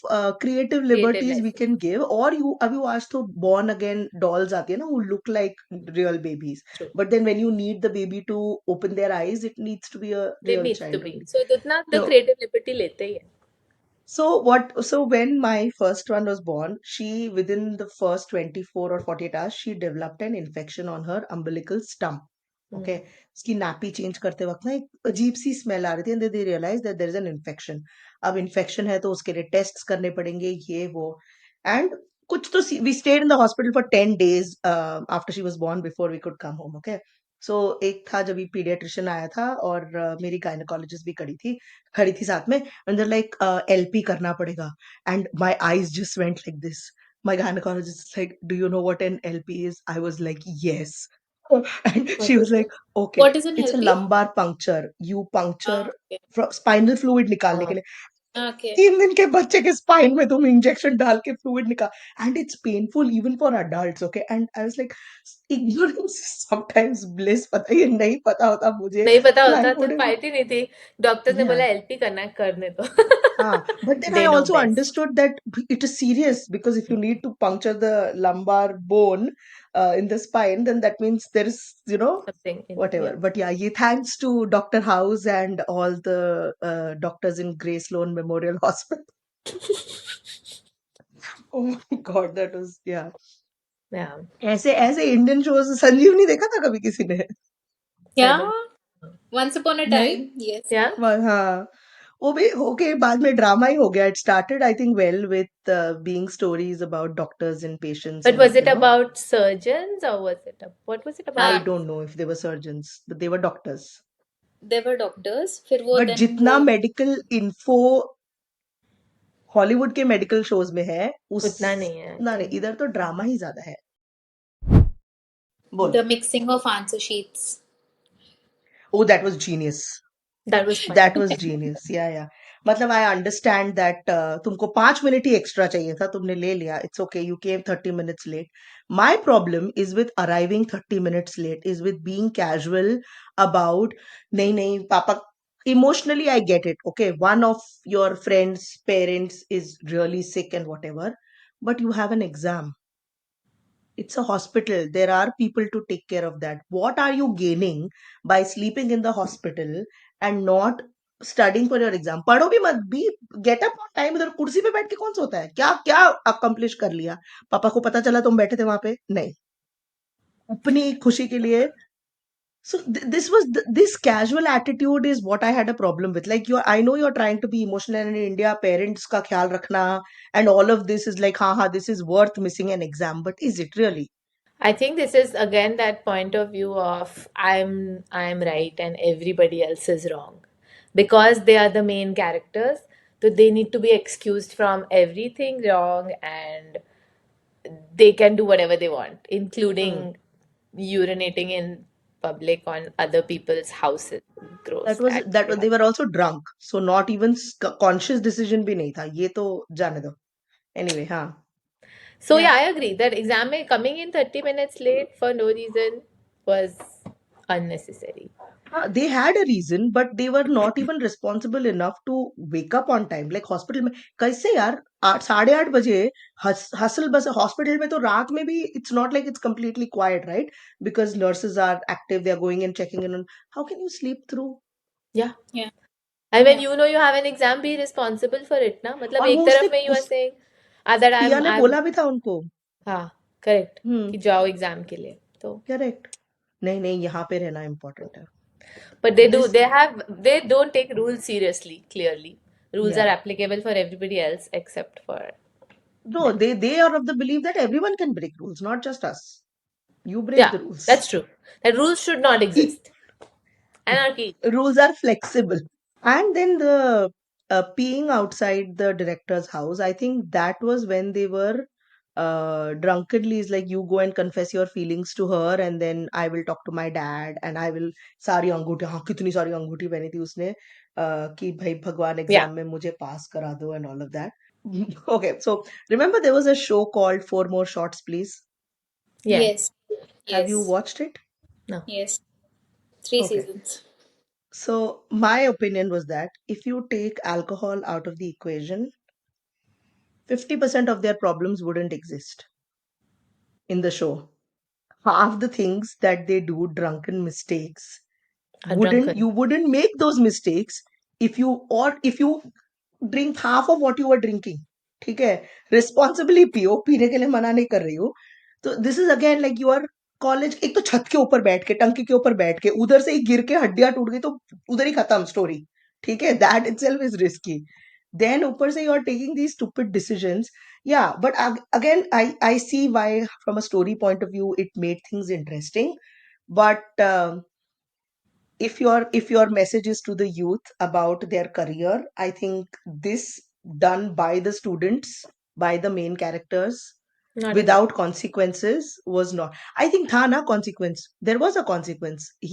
[SPEAKER 1] creative
[SPEAKER 2] creative
[SPEAKER 1] liberties we
[SPEAKER 2] license.
[SPEAKER 1] can give. Or you अभी आज तो born again dolls आती है ना, who look like real babies.
[SPEAKER 2] True.
[SPEAKER 1] But then when you need the baby to open their eyes, it needs to be a
[SPEAKER 2] It
[SPEAKER 1] real
[SPEAKER 2] needs to
[SPEAKER 1] child
[SPEAKER 2] be.
[SPEAKER 1] only.
[SPEAKER 2] So इतना the
[SPEAKER 1] No.
[SPEAKER 2] creative liberty लेते ही है.
[SPEAKER 1] So when my first one was born, she within the first 24 or 48 hours, she developed an infection on her umbilical stump. Okay. उसकी nappy change करते वक्त ना एक अजीब सी smell आ रही थी, and they realized that there is an infection. अब infection है तो उसके लिए tests करने पड़ेंगे, ये वो. And कुछ तो we stayed in the hospital for 10 days after she was born before we could come home. Okay. So एक था जब ये pediatrician आया था, और मेरी gynecologist भी खड़ी थी साथ में. And they're like, LP करना पड़ेगा. And my eyes just went like this. My gynecologist is like, do you know what an LP is? I was like, yes. And she
[SPEAKER 2] What
[SPEAKER 1] was
[SPEAKER 2] is
[SPEAKER 1] like,
[SPEAKER 2] it?
[SPEAKER 1] okay,
[SPEAKER 3] what is an
[SPEAKER 1] it's a
[SPEAKER 3] हेल्पी?
[SPEAKER 1] lumbar puncture. You puncture
[SPEAKER 3] okay
[SPEAKER 1] from spinal fluid निकालने के लिए.
[SPEAKER 3] Okay
[SPEAKER 1] 3 दिन के बच्चे के spine में तुम injection डाल के fluid निकाल. And it's painful even for adults, okay? And I was like, ignorance is sometimes bliss. पता ये नहीं पता होता मुझे.
[SPEAKER 2] नहीं पता
[SPEAKER 1] And I
[SPEAKER 2] होता तो
[SPEAKER 1] wouldn't.
[SPEAKER 2] फाइट ही नहीं थी. डॉक्टर ने
[SPEAKER 1] Yeah.
[SPEAKER 2] बोला एलपी करना है, करने दो.
[SPEAKER 1] But then I
[SPEAKER 2] They know
[SPEAKER 1] also
[SPEAKER 2] best.
[SPEAKER 1] understood that it is serious, because if you need to puncture the lumbar bone in the spine, then that means there is,
[SPEAKER 2] Something in
[SPEAKER 1] whatever.
[SPEAKER 2] yeah.
[SPEAKER 1] But yeah, thanks to Dr. House and all the doctors in Grace Sloan Memorial Hospital. Oh my God, that was, yeah.
[SPEAKER 2] Yeah.
[SPEAKER 1] ऐसे ऐसे Indian shows संजीवनी देखा था कभी किसी ने?
[SPEAKER 3] या
[SPEAKER 2] Cyber.
[SPEAKER 3] Once upon a
[SPEAKER 1] नहीं.
[SPEAKER 3] Time yes
[SPEAKER 2] Yeah.
[SPEAKER 1] हाँ, वो भी ओके, बाद में ड्रामा ही हो गया. It started I think well with being stories about doctors and patients
[SPEAKER 2] But
[SPEAKER 1] and
[SPEAKER 2] was it about surgeons or was it what was it
[SPEAKER 1] I
[SPEAKER 2] about?
[SPEAKER 3] हाँ
[SPEAKER 1] don't know if they were surgeons, but they were doctors.
[SPEAKER 3] They were doctors फिर वो
[SPEAKER 1] But
[SPEAKER 3] then
[SPEAKER 1] जितना
[SPEAKER 3] वो
[SPEAKER 1] medical info Hollywood के medical shows में है,
[SPEAKER 2] उतना नहीं है, I
[SPEAKER 1] उतना नहीं.
[SPEAKER 2] think.
[SPEAKER 1] इधर तो ड्रामा ही ज्यादा है. बोल.
[SPEAKER 3] The mixing of answer sheets
[SPEAKER 1] Oh, that was genius.
[SPEAKER 2] That was fun.
[SPEAKER 1] That was genius. Yeah, yeah. मतलब I understand that तुमको 5 मिनट ही एक्स्ट्रा चाहिए था, तुमने ले लिया. It's okay. You came 30 minutes late. My problem is with arriving 30 minutes late, is with being casual about नहीं नहीं पापा. Emotionally, I get it. Okay, one of your friends' parents is really sick and whatever, but you have an exam. It's a hospital. There are people to take care of that. What are you gaining by sleeping in the hospital and not studying for your exam? पढ़ो भी मत भी. Get up on time. इधर कुर्सी पे बैठ के कौन सोता है? क्या क्या accomplish कर लिया? पापा को पता चला तुम बैठे थे वहां पे? नहीं. अपनी खुशी के लिए. So this casual attitude is what I had a problem with. Like I know you're trying to be emotional, and in India parents का ख्याल रखना and all of this is like हाँ this is worth missing an exam, but is it really?
[SPEAKER 2] I think this is again that point of view of I'm right and everybody else is wrong. Because they are the main characters, so they need to be excused from everything wrong and they can do whatever they want, including urinating in public on other people's houses. Gross, actually.
[SPEAKER 1] They were also drunk, so not even conscious decision भी नहीं था. ये तो जाने दो. Anyway, हाँ.
[SPEAKER 2] So
[SPEAKER 1] Yeah.
[SPEAKER 2] yeah, I agree that coming in 30 minutes late for no reason was unnecessary.
[SPEAKER 1] They had a reason, but they were not even responsible enough to wake up on time. Like hospital में कैसे यार 8 8:30 बजे hustle बस hospital में तो रात में भी it's not like it's completely quiet, right? Because nurses are active, they are going and checking in on. How can you sleep through?
[SPEAKER 2] Yeah.
[SPEAKER 3] या
[SPEAKER 2] And when
[SPEAKER 3] या
[SPEAKER 2] you know you have an exam, be responsible for it, na? मतलब
[SPEAKER 1] और
[SPEAKER 2] एक
[SPEAKER 1] वो
[SPEAKER 2] तरफ
[SPEAKER 1] उसने
[SPEAKER 2] में you are
[SPEAKER 1] उस
[SPEAKER 2] saying that
[SPEAKER 1] पिया ने
[SPEAKER 2] I'm
[SPEAKER 1] बोला भी था उनको।
[SPEAKER 2] हाँ करेक्ट
[SPEAKER 1] हम्म।
[SPEAKER 2] कि जाओ एग्जाम के लिए तो
[SPEAKER 1] करेक्ट। नहीं नहीं, यहाँ पे रहना इम्पोर्टेंट है।
[SPEAKER 2] but
[SPEAKER 1] this
[SPEAKER 2] they don't take rules seriously clearly. Rules
[SPEAKER 1] या
[SPEAKER 2] are applicable for everybody else except for
[SPEAKER 1] no,
[SPEAKER 2] them.
[SPEAKER 1] they are of the belief that everyone can break rules, not just us. You break
[SPEAKER 2] Yeah,
[SPEAKER 1] the rules.
[SPEAKER 2] that's true. That rules should not exist. Anarchy.
[SPEAKER 1] Rules are flexible. And then the peeing outside the director's house, I think that was when they were drunkenly, is like, you go and confess your feelings to her, and then I will talk to my dad, and I will सारी अंगूठी, हाँ कितनी सारी अंगूठी पहनी थी उसने, कि भाई भगवान
[SPEAKER 2] Yeah.
[SPEAKER 1] एग्जाम में मुझे पास करा दो and all of that. Okay, so remember there was a show called Four More Shots, Please.
[SPEAKER 2] Yeah.
[SPEAKER 3] Yes.
[SPEAKER 1] Have you
[SPEAKER 3] Yes.
[SPEAKER 1] watched it?
[SPEAKER 2] No.
[SPEAKER 3] Yes. Three
[SPEAKER 1] Okay.
[SPEAKER 3] seasons.
[SPEAKER 1] So my opinion was that if you take alcohol out of the equation, 50% of their problems wouldn't exist in the show. Half the things that they do, drunken mistakes,
[SPEAKER 2] A
[SPEAKER 1] wouldn't
[SPEAKER 2] drunken.
[SPEAKER 1] you wouldn't make those mistakes if you drink half of what you were drinking. ठीक है, responsibly पियो, पीने के लिए मना नहीं कर रही हूँ। तो this is again like you are college, एक तो छत के ऊपर बैठ के, टंकी के ऊपर बैठ के, उधर से ही गिर के हड्डियां टूट गई तो उधर ही खत्म स्टोरी। ठीक है, that itself is risky. Then ऊपर से you are taking these stupid decisions. Yeah, but again, I see why from a story point of view it made things interesting. But if your message is to the youth about their career, I think this done by the students, by the main characters,
[SPEAKER 2] Not enough.
[SPEAKER 1] without consequences was not. I think tha na consequence. There was a consequence. The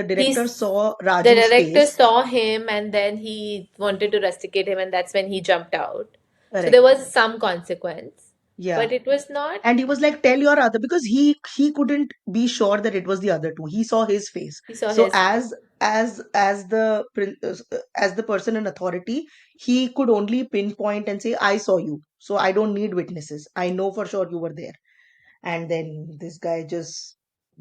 [SPEAKER 1] director
[SPEAKER 2] He's
[SPEAKER 1] saw
[SPEAKER 2] the
[SPEAKER 1] Raju's
[SPEAKER 2] director
[SPEAKER 1] face.
[SPEAKER 2] saw him and then he wanted to rusticate him and that's when he jumped out. So there
[SPEAKER 1] Correct.
[SPEAKER 2] was some consequence, but
[SPEAKER 1] Yeah.
[SPEAKER 2] it was not.
[SPEAKER 1] And he was like, tell your other, because he couldn't be sure that it was the other two. He saw his face.
[SPEAKER 2] He saw
[SPEAKER 1] So
[SPEAKER 2] his face.
[SPEAKER 1] as the person in authority, he could only pinpoint and say, I saw you, so I don't need witnesses, I know for sure you were there. And then this guy just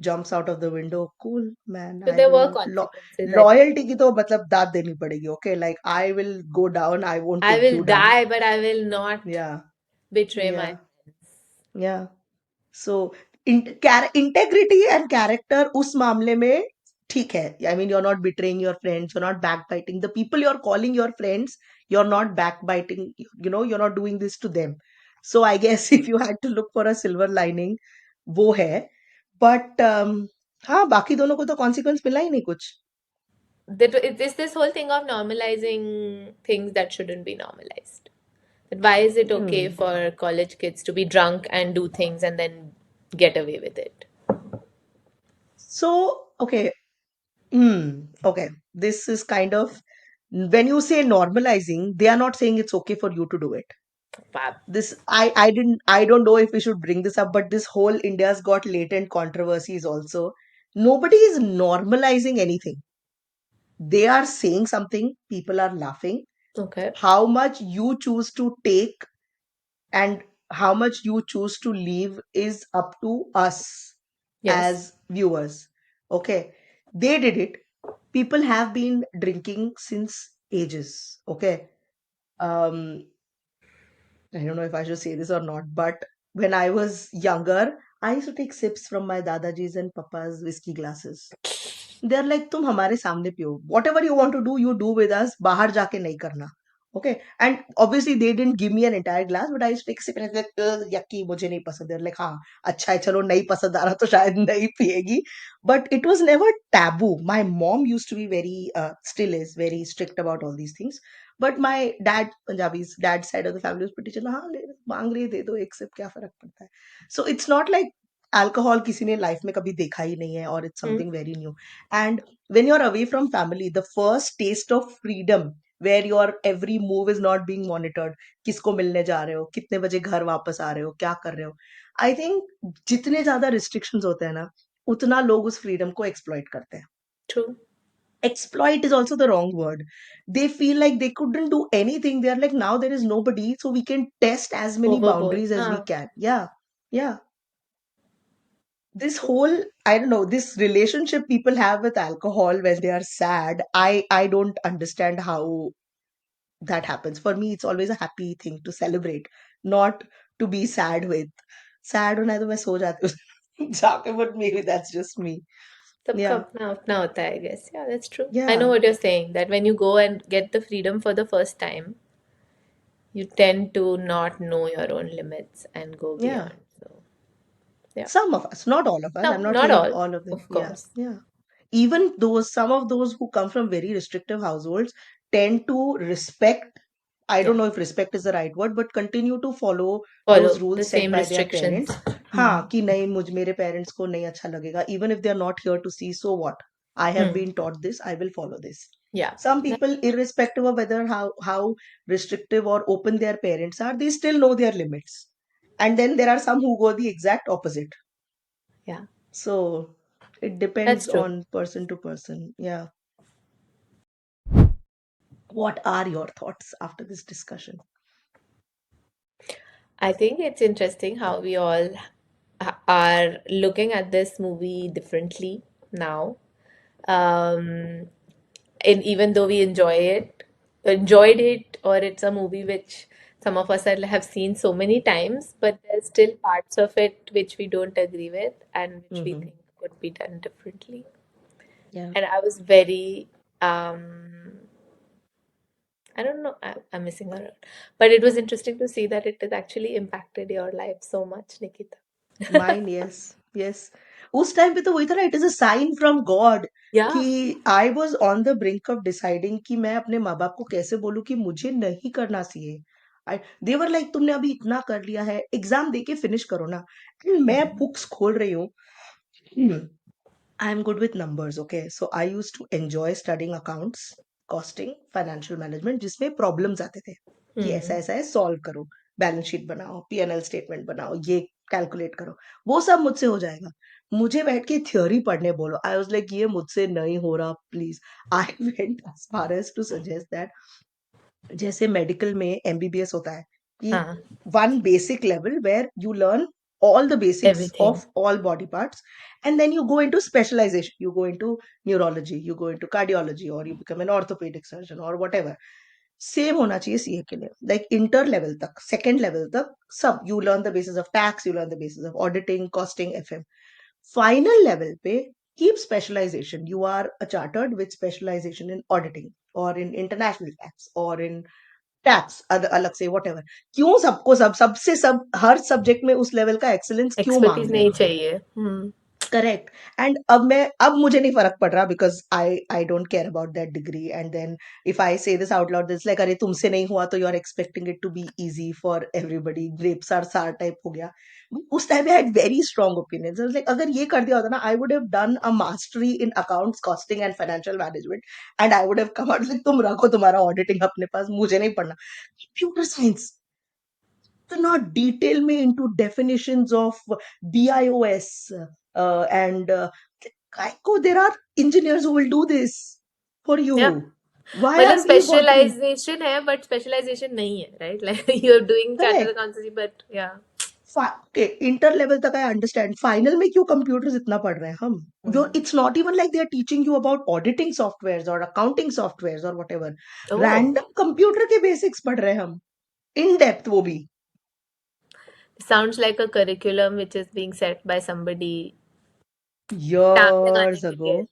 [SPEAKER 1] jumps out of the window. Cool, man.
[SPEAKER 2] So
[SPEAKER 1] I
[SPEAKER 2] there
[SPEAKER 1] will
[SPEAKER 2] were consequences, I think.
[SPEAKER 1] loyalty की तो मतलब दाद देनी पड़ेगी. Okay, like I will go down, I won't
[SPEAKER 2] I
[SPEAKER 1] take
[SPEAKER 2] will
[SPEAKER 1] you down.
[SPEAKER 2] die, but I will not
[SPEAKER 1] Yeah.
[SPEAKER 2] betray my
[SPEAKER 1] Yeah.
[SPEAKER 2] friends.
[SPEAKER 1] Yeah. So integrity and character उस मामले में ठीक है. I mean, you're not betraying your friends, you're not backbiting the people you're calling your friends, you're not backbiting, you're not doing this to them. So I guess if you had to look for a silver lining, वो है. But हाँ, बाकी दोनों को तो consequence मिला ही नहीं कुछ.
[SPEAKER 2] It's this whole thing of normalizing things that shouldn't be normalized. That why is it okay
[SPEAKER 1] Hmm.
[SPEAKER 2] for college kids to be drunk and do things and then get away with it?
[SPEAKER 1] So, okay. Okay. This is kind of, when you say normalizing, they are not saying it's okay for you to do it.
[SPEAKER 2] Fab.
[SPEAKER 1] This I don't know if we should bring this up, but this whole India's got latent controversies also. Nobody is normalizing anything. They are saying something, people are laughing.
[SPEAKER 2] Okay.
[SPEAKER 1] How much you choose to take and how much you choose to leave is up to us
[SPEAKER 2] Yes.
[SPEAKER 1] as viewers. Okay, they did it. People have been drinking since ages. Okay. um I don't know if I should say this or not, but when I was younger, I used to take sips from my dadaji's and papa's whiskey glasses. They're like, तुम हमारे सामने पियो. Whatever you want to do, you do with us. बाहर जाके नहीं करना. Okay. And obviously they didn't give me an entire glass, but I used to take a sip and I was like, yucky, मुझे नहीं पसंद. They're like, हाँ, अच्छा है, चलो नहीं पसंद आ रहा तो शायद नहीं पिएगी. But it was never taboo. My mom used to be still is very strict about all these things. But my dad, Punjabi's dad side of the family was pretty chill. हाँ, मांग रही है, दे दो एक सिप, क्या फर्क पड़ता है. So it's not like alcohol किसी ने लाइफ में कभी देखा ही नहीं है, और it's
[SPEAKER 2] Hmm.
[SPEAKER 1] Something very new. And when you are away from family, the first test of freedom where your every move is not being monitored, किसको मिलने जा रहे हो, कितने बजे घर वापस आ रहे हो, क्या कर रहे हो. आई थिंक जितने ज्यादा रिस्ट्रिक्शंस होते हैं ना, उतना लोग उस फ्रीडम को एक्सप्लॉइट करते हैं.
[SPEAKER 2] True.
[SPEAKER 1] Exploit is also the wrong word. They feel like they couldn't do anything. They're like, now there is nobody, so we can test as many
[SPEAKER 2] Overboard.
[SPEAKER 1] boundaries as we
[SPEAKER 2] Ah.
[SPEAKER 1] can. Yeah. Yeah. This whole, I don't know, this relationship people have with alcohol when they are sad, I don't understand how that happens. For me, it's always a happy thing to celebrate. not to be sad with. Sad होना है तो मैं सो जाती हूँ जाके, but maybe that's just me.
[SPEAKER 2] सबका
[SPEAKER 1] Yeah,
[SPEAKER 2] अपना अपना होता है, I guess. Yeah, that's true. I know
[SPEAKER 1] yeah,
[SPEAKER 2] what you're saying, that when you go and get the freedom for the first time, you tend to not know your own limits and go
[SPEAKER 1] yeah.
[SPEAKER 2] beyond. So, yeah.
[SPEAKER 1] Some of us, not all of us. I'm
[SPEAKER 2] Some,
[SPEAKER 1] not
[SPEAKER 2] not
[SPEAKER 1] saying
[SPEAKER 2] all,
[SPEAKER 1] all of them.
[SPEAKER 2] of
[SPEAKER 1] Yeah,
[SPEAKER 2] course.
[SPEAKER 1] yeah. Even those, some of those who come from very restrictive households tend to respect. I don't
[SPEAKER 2] Yeah.
[SPEAKER 1] know if respect is the right word, but continue to follow those
[SPEAKER 2] Follow the
[SPEAKER 1] rules set
[SPEAKER 2] same
[SPEAKER 1] by their
[SPEAKER 2] restrictions.
[SPEAKER 1] parents. हाँ कि नहीं, मुझ मेरे parents को नहीं अच्छा लगेगा. Even if they are not here to see, so what? I have
[SPEAKER 2] Hmm.
[SPEAKER 1] been taught this. I will follow this.
[SPEAKER 2] Yeah.
[SPEAKER 1] Some people, irrespective of whether how restrictive or open their parents are, they still know their limits. And then there are some who go the exact opposite.
[SPEAKER 2] Yeah.
[SPEAKER 1] So it
[SPEAKER 2] That's
[SPEAKER 1] depends
[SPEAKER 2] true.
[SPEAKER 1] on person to person. Yeah. What are your thoughts after this discussion?
[SPEAKER 2] I think it's interesting how we all are looking at this movie differently now. Um, and even though we enjoyed it, or it's a movie which some of us have seen so many times, but there's still parts of it which we don't agree with and which we
[SPEAKER 1] Mm-hmm.
[SPEAKER 2] think could be done differently.
[SPEAKER 1] Yeah.
[SPEAKER 2] And I was very, I don't know, I'm missing a word, but it was interesting to see that it has actually impacted your life so much, Nikita.
[SPEAKER 1] Mine, yes. Yes. उस time पे तो वही था ना, it is a sign from God कि
[SPEAKER 2] Yeah.
[SPEAKER 1] I was on the brink of deciding कि मैं अपने माँ बाप को कैसे बोलूं कि मुझे नहीं करना चाहिए. आई देवर लाइक तुमने अभी इतना कर लिया है, एग्जाम दे के फिनिश करो ना. And मैं बुक्स खोल रही हूँ. I'm good with numbers, okay? So I used to enjoy studying accounts, costing, financial management, जिसमें problems आते थे कि ऐसा
[SPEAKER 2] Hmm.
[SPEAKER 1] ऐसा है, solve करो, बैलेंस शीट बनाओ, P&L स्टेटमेंट बनाओ, ये कैलकुलेट करो. वो सब मुझसे हो जाएगा. मुझे बैठ के थ्योरी पढ़ने बोलो. I was like, ये मुझसे नहीं हो रहा, please. I went as far as to suggest that जैसे मेडिकल में एमबीबीएस होता है कि
[SPEAKER 2] Huh.
[SPEAKER 1] One basic level where you learn all the basics
[SPEAKER 2] Everything.
[SPEAKER 1] of all body parts, and then you go into specialization, you go into neurology, you go into cardiology, or you become an orthopedic surgeon or whatever. Same होना चाहिए CA के लिए, like inter level तक, second level तक सब you learn the basis of tax, you learn the basis of auditing, costing, FM. Final level पे keep specialization. You are a chartered with specialization in auditing or in international tax or in tax अलग से, what ever. क्यों सबको सबसे सब हर subject में उस level का एक्सेलेंस क्यों मांग
[SPEAKER 2] एक्सपर्टीज
[SPEAKER 1] रहे हैं?
[SPEAKER 2] नहीं चाहिए. हम्म.
[SPEAKER 1] करेक्ट. एंड अब मुझे नहीं फर्क पड़ रहा because I don't care about that degree. And then if I say this out loud, this like अरे तुमसे नहीं हुआ तो you are expecting it to be easy for everybody, grapes are sour type हो गया. उस time I had very strong opinions. Like अगर ये कर दिया होता ना, I would have done a mastery in accounts, costing and financial management, and I would have come out like तुम रखो तुम्हारा ऑडिटिंग अपने पास, मुझे नहीं पढ़ना. कंप्यूटर साइंस इतना डिटेल में into definitions of BIOS, and Kaiko, there are engineers who will do this for
[SPEAKER 2] या
[SPEAKER 1] you. Why
[SPEAKER 2] मतलब
[SPEAKER 1] are we bothering?
[SPEAKER 2] स्पेशलाइजेशन है बट स्पेशलाइजेशन नहीं है, right? Like you are doing chartered
[SPEAKER 1] Correct.
[SPEAKER 2] Accountancy but yeah.
[SPEAKER 1] Okay, inter level तक I understand. Final में क्यों computers इतना पढ़ रहे हैं हम? It's not even like they are teaching you about auditing softwares or accounting softwares or whatever.
[SPEAKER 2] Oh,
[SPEAKER 1] Random computer के basics पढ़ रहे हैं हम. In depth वो भी.
[SPEAKER 2] Sounds like a curriculum which is being set by somebody टांग लगाने
[SPEAKER 1] Years
[SPEAKER 2] के लिए.
[SPEAKER 1] ago.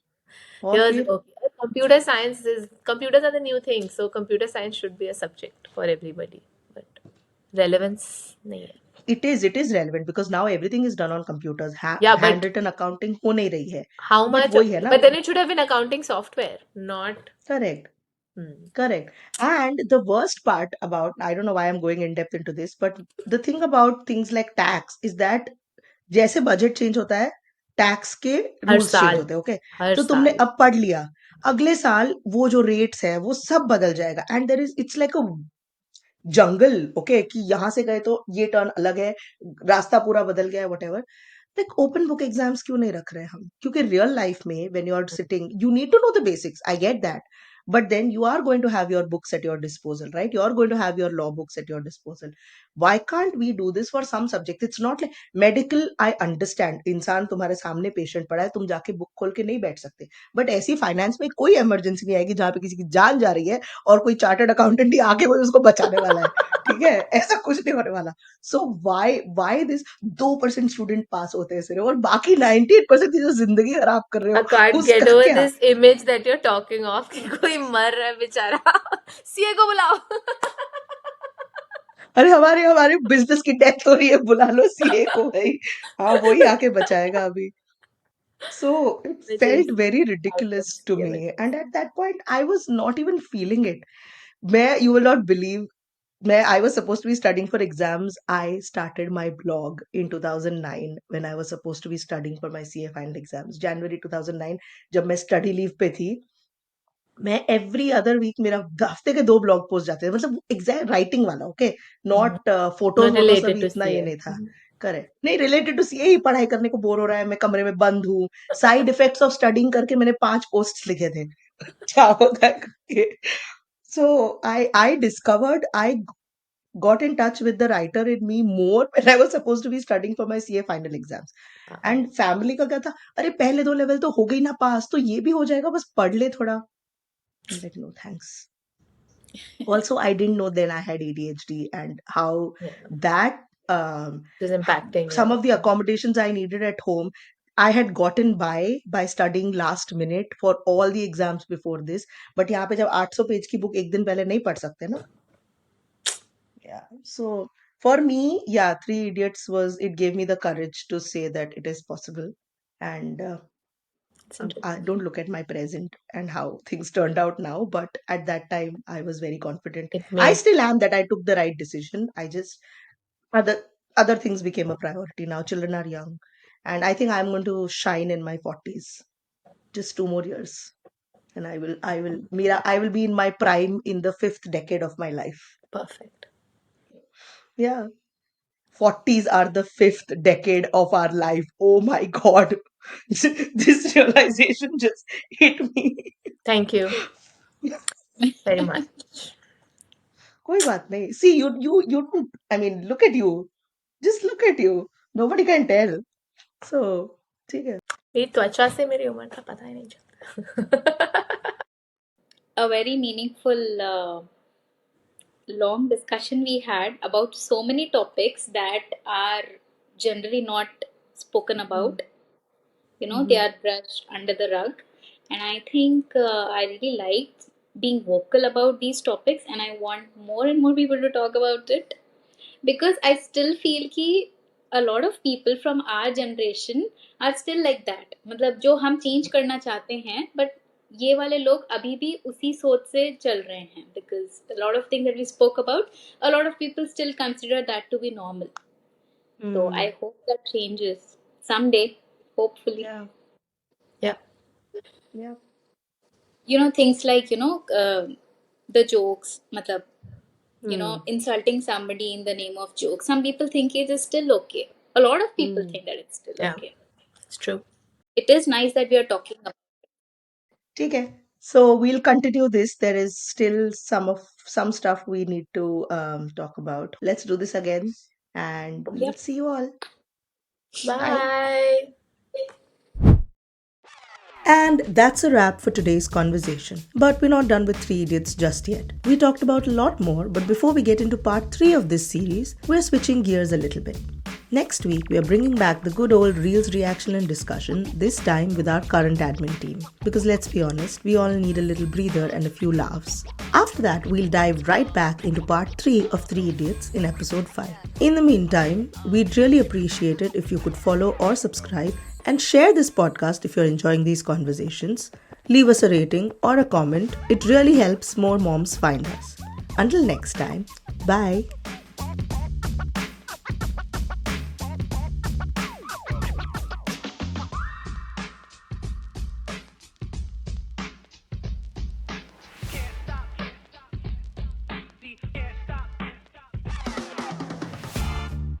[SPEAKER 1] और
[SPEAKER 2] Here's
[SPEAKER 1] फिर
[SPEAKER 2] okay. Computers are the new thing, so computer science should be a subject for everybody. But relevance नहीं है.
[SPEAKER 1] it is relevant because now everything is done on computers.
[SPEAKER 2] Yeah, but
[SPEAKER 1] Handwritten accounting हो नहीं रही है.
[SPEAKER 2] how
[SPEAKER 1] But
[SPEAKER 2] much?
[SPEAKER 1] वही है ना.
[SPEAKER 2] But then it should have been accounting software, not.
[SPEAKER 1] Correct.
[SPEAKER 2] Hmm.
[SPEAKER 1] Correct. And the worst part about, I don't know why I'm going in depth into this, but the thing about things like tax is that जैसे budget change होता है, tax के
[SPEAKER 2] हर
[SPEAKER 1] rules change
[SPEAKER 2] साल,
[SPEAKER 1] होते हैं. Okay,
[SPEAKER 2] हर
[SPEAKER 1] तो तुमने
[SPEAKER 2] साल.
[SPEAKER 1] अब पढ़ लिया, अगले साल वो जो रेट्स है वो सब बदल जाएगा. And there is, it's like a jungle. Okay, कि यहाँ से गए तो ये टर्न अलग है, रास्ता पूरा बदल गया है, whatever. Like open book exams क्यों नहीं रख रहे हैं हम? क्योंकि रियल लाइफ में when you are sitting, you need to know the basics. I get that. but then you are going to have your books at your disposal, right? You are going to have your law books at your disposal. Why can't we do this for some subject? It's not like medical. I understand, इंसान तुम्हारे सामने patient पड़ा है, तुम जाके book खोल के नहीं बैठ सकते, बट ऐसी फाइनेंस में कोई इमरजेंसी नहीं आएगी जहां पे किसी की जान जा रही है और कोई चार्टर्ड अकाउंटेंट ही आके वही उसको बचाने वाला है, ठीक है? ऐसा कुछ नहीं होने वाला. सो व्हाई दिस 2% स्टूडेंट पास होते हैं सिर्फ, और बाकी 98% की जो जिंदगी खराब कर रहे
[SPEAKER 2] I
[SPEAKER 1] हो
[SPEAKER 2] can't
[SPEAKER 1] उसका
[SPEAKER 2] get over
[SPEAKER 1] क्या?
[SPEAKER 2] this image that you're talking of कि कोई मर रहा है बेचारा. सीए को बुलाओ.
[SPEAKER 1] अरे हमारे हमारे बिजनेस की डेथ हो रही है, बुला लो सीए को भाई. हाँ, वही आके बचाएगा अभी. So it
[SPEAKER 2] Which
[SPEAKER 1] felt
[SPEAKER 2] is
[SPEAKER 1] very
[SPEAKER 2] out of
[SPEAKER 1] ridiculous to
[SPEAKER 2] CA
[SPEAKER 1] me,
[SPEAKER 2] business.
[SPEAKER 1] and at that point I was not even feeling it. You will not believe, I was supposed to be studying for exams. I started my blog in 2009 when I was supposed to be studying for my CA final exams. January 2009, जब मैं study leave पे थी, मैं every other week मेरा हफ्ते के 2 blog post जाते थे, मतलब एग्जैक्ट राइटिंग वाला, okay, not photos
[SPEAKER 2] Not
[SPEAKER 1] वोटोज
[SPEAKER 2] related
[SPEAKER 1] अभी
[SPEAKER 2] to
[SPEAKER 1] इतना ये
[SPEAKER 2] CA.
[SPEAKER 1] नहीं था. करेक्ट, नहीं रिलेटेड टू सीए ही. पढ़ाई करने को बोर हो रहा है, मैं कमरे में बंद हूँ. साइड इफेक्ट्स ऑफ स्टडिंग करके मैंने 5 पोस्ट लिखे थे. क्या होता है करके. So I discovered, I got in touch with the writer in me more when I was supposed to be studying for my CA final exams. And family का क्या था, अरे पहले 2 लेवल तो हो गई ना पास, तो ये भी हो जाएगा, बस पढ़ ले थोड़ा. I'm like, no thanks. Also, I didn't know then I had ADHD and how
[SPEAKER 2] Yeah.
[SPEAKER 1] that
[SPEAKER 2] It is impacting
[SPEAKER 1] some
[SPEAKER 2] you.
[SPEAKER 1] of the accommodations I needed at home, I had gotten by studying last minute for all the exams before this. But यहाँ पे जब 800 page की book एक दिन पहले नहीं पढ़ सकते ना. Yeah. So for me, yeah, Three Idiots it gave me the courage to say that it is possible. And
[SPEAKER 2] It's
[SPEAKER 1] I
[SPEAKER 2] interesting.
[SPEAKER 1] don't look at my present and how things turned out now, but at that time I was very confident.
[SPEAKER 2] It
[SPEAKER 1] I
[SPEAKER 2] made
[SPEAKER 1] still am that I took the right decision. I just other other things became a priority. Now children are young, and I think I'm going to shine in my 40s. Just 2 more years, and I will be in my prime in the 5th decade of my life.
[SPEAKER 2] perfect.
[SPEAKER 1] Yeah. 40s are the 5th decade of our life. Oh my God. This realization just hit me.
[SPEAKER 2] Thank you very much.
[SPEAKER 1] कोई बात नहीं. See, you don't, I mean, look at you. Just look at you. Nobody can tell. So, ठीक है.
[SPEAKER 2] मेरी त्वचा से मेरी उम्र का पता ही नहीं चलता.
[SPEAKER 3] A very meaningful long discussion we had about so many topics that are generally not spoken about. You know, they are brushed under the rug. And I think I really liked being vocal about these topics, and I want more and more people to talk about it because I still feel कि a lot of people from our generation are still like that. मतलब जो हम change करना चाहते हैं, but ये वाले लोग अभी भी उसी सोच से चल रहे हैं because a lot of things that we spoke about, a lot of people still consider that to be normal. So I hope that changes someday, hopefully.
[SPEAKER 1] Yeah.
[SPEAKER 2] Yeah.
[SPEAKER 1] Yeah.
[SPEAKER 3] You know, things like, you know, the jokes, matlab, you know, insulting somebody in the name of jokes. Some people think it is still okay. A lot of people think that it's still
[SPEAKER 2] Yeah.
[SPEAKER 3] okay.
[SPEAKER 2] It's true.
[SPEAKER 3] It is nice that we are talking about it.
[SPEAKER 1] ठीक है. So we'll continue this. There is still some stuff we need to talk about. Let's do this again, and we will
[SPEAKER 3] Yep.
[SPEAKER 1] see you all. Bye.
[SPEAKER 2] Bye.
[SPEAKER 1] And that's a wrap for today's conversation. But we're not done with Three Idiots just yet. We talked about a lot more, but before we get into part 3 of this series, we're switching gears a little bit. Next week, we are bringing back the good old Reels reaction and discussion, this time with our current admin team. Because let's be honest, we all need a little breather and a few laughs. After that, we'll dive right back into part 3 of Three Idiots in episode 5. In the meantime, we'd really appreciate it if you could follow or subscribe and share this podcast if you're enjoying these conversations. Leave us a rating or a comment. It really helps more moms find us. Until next time, bye.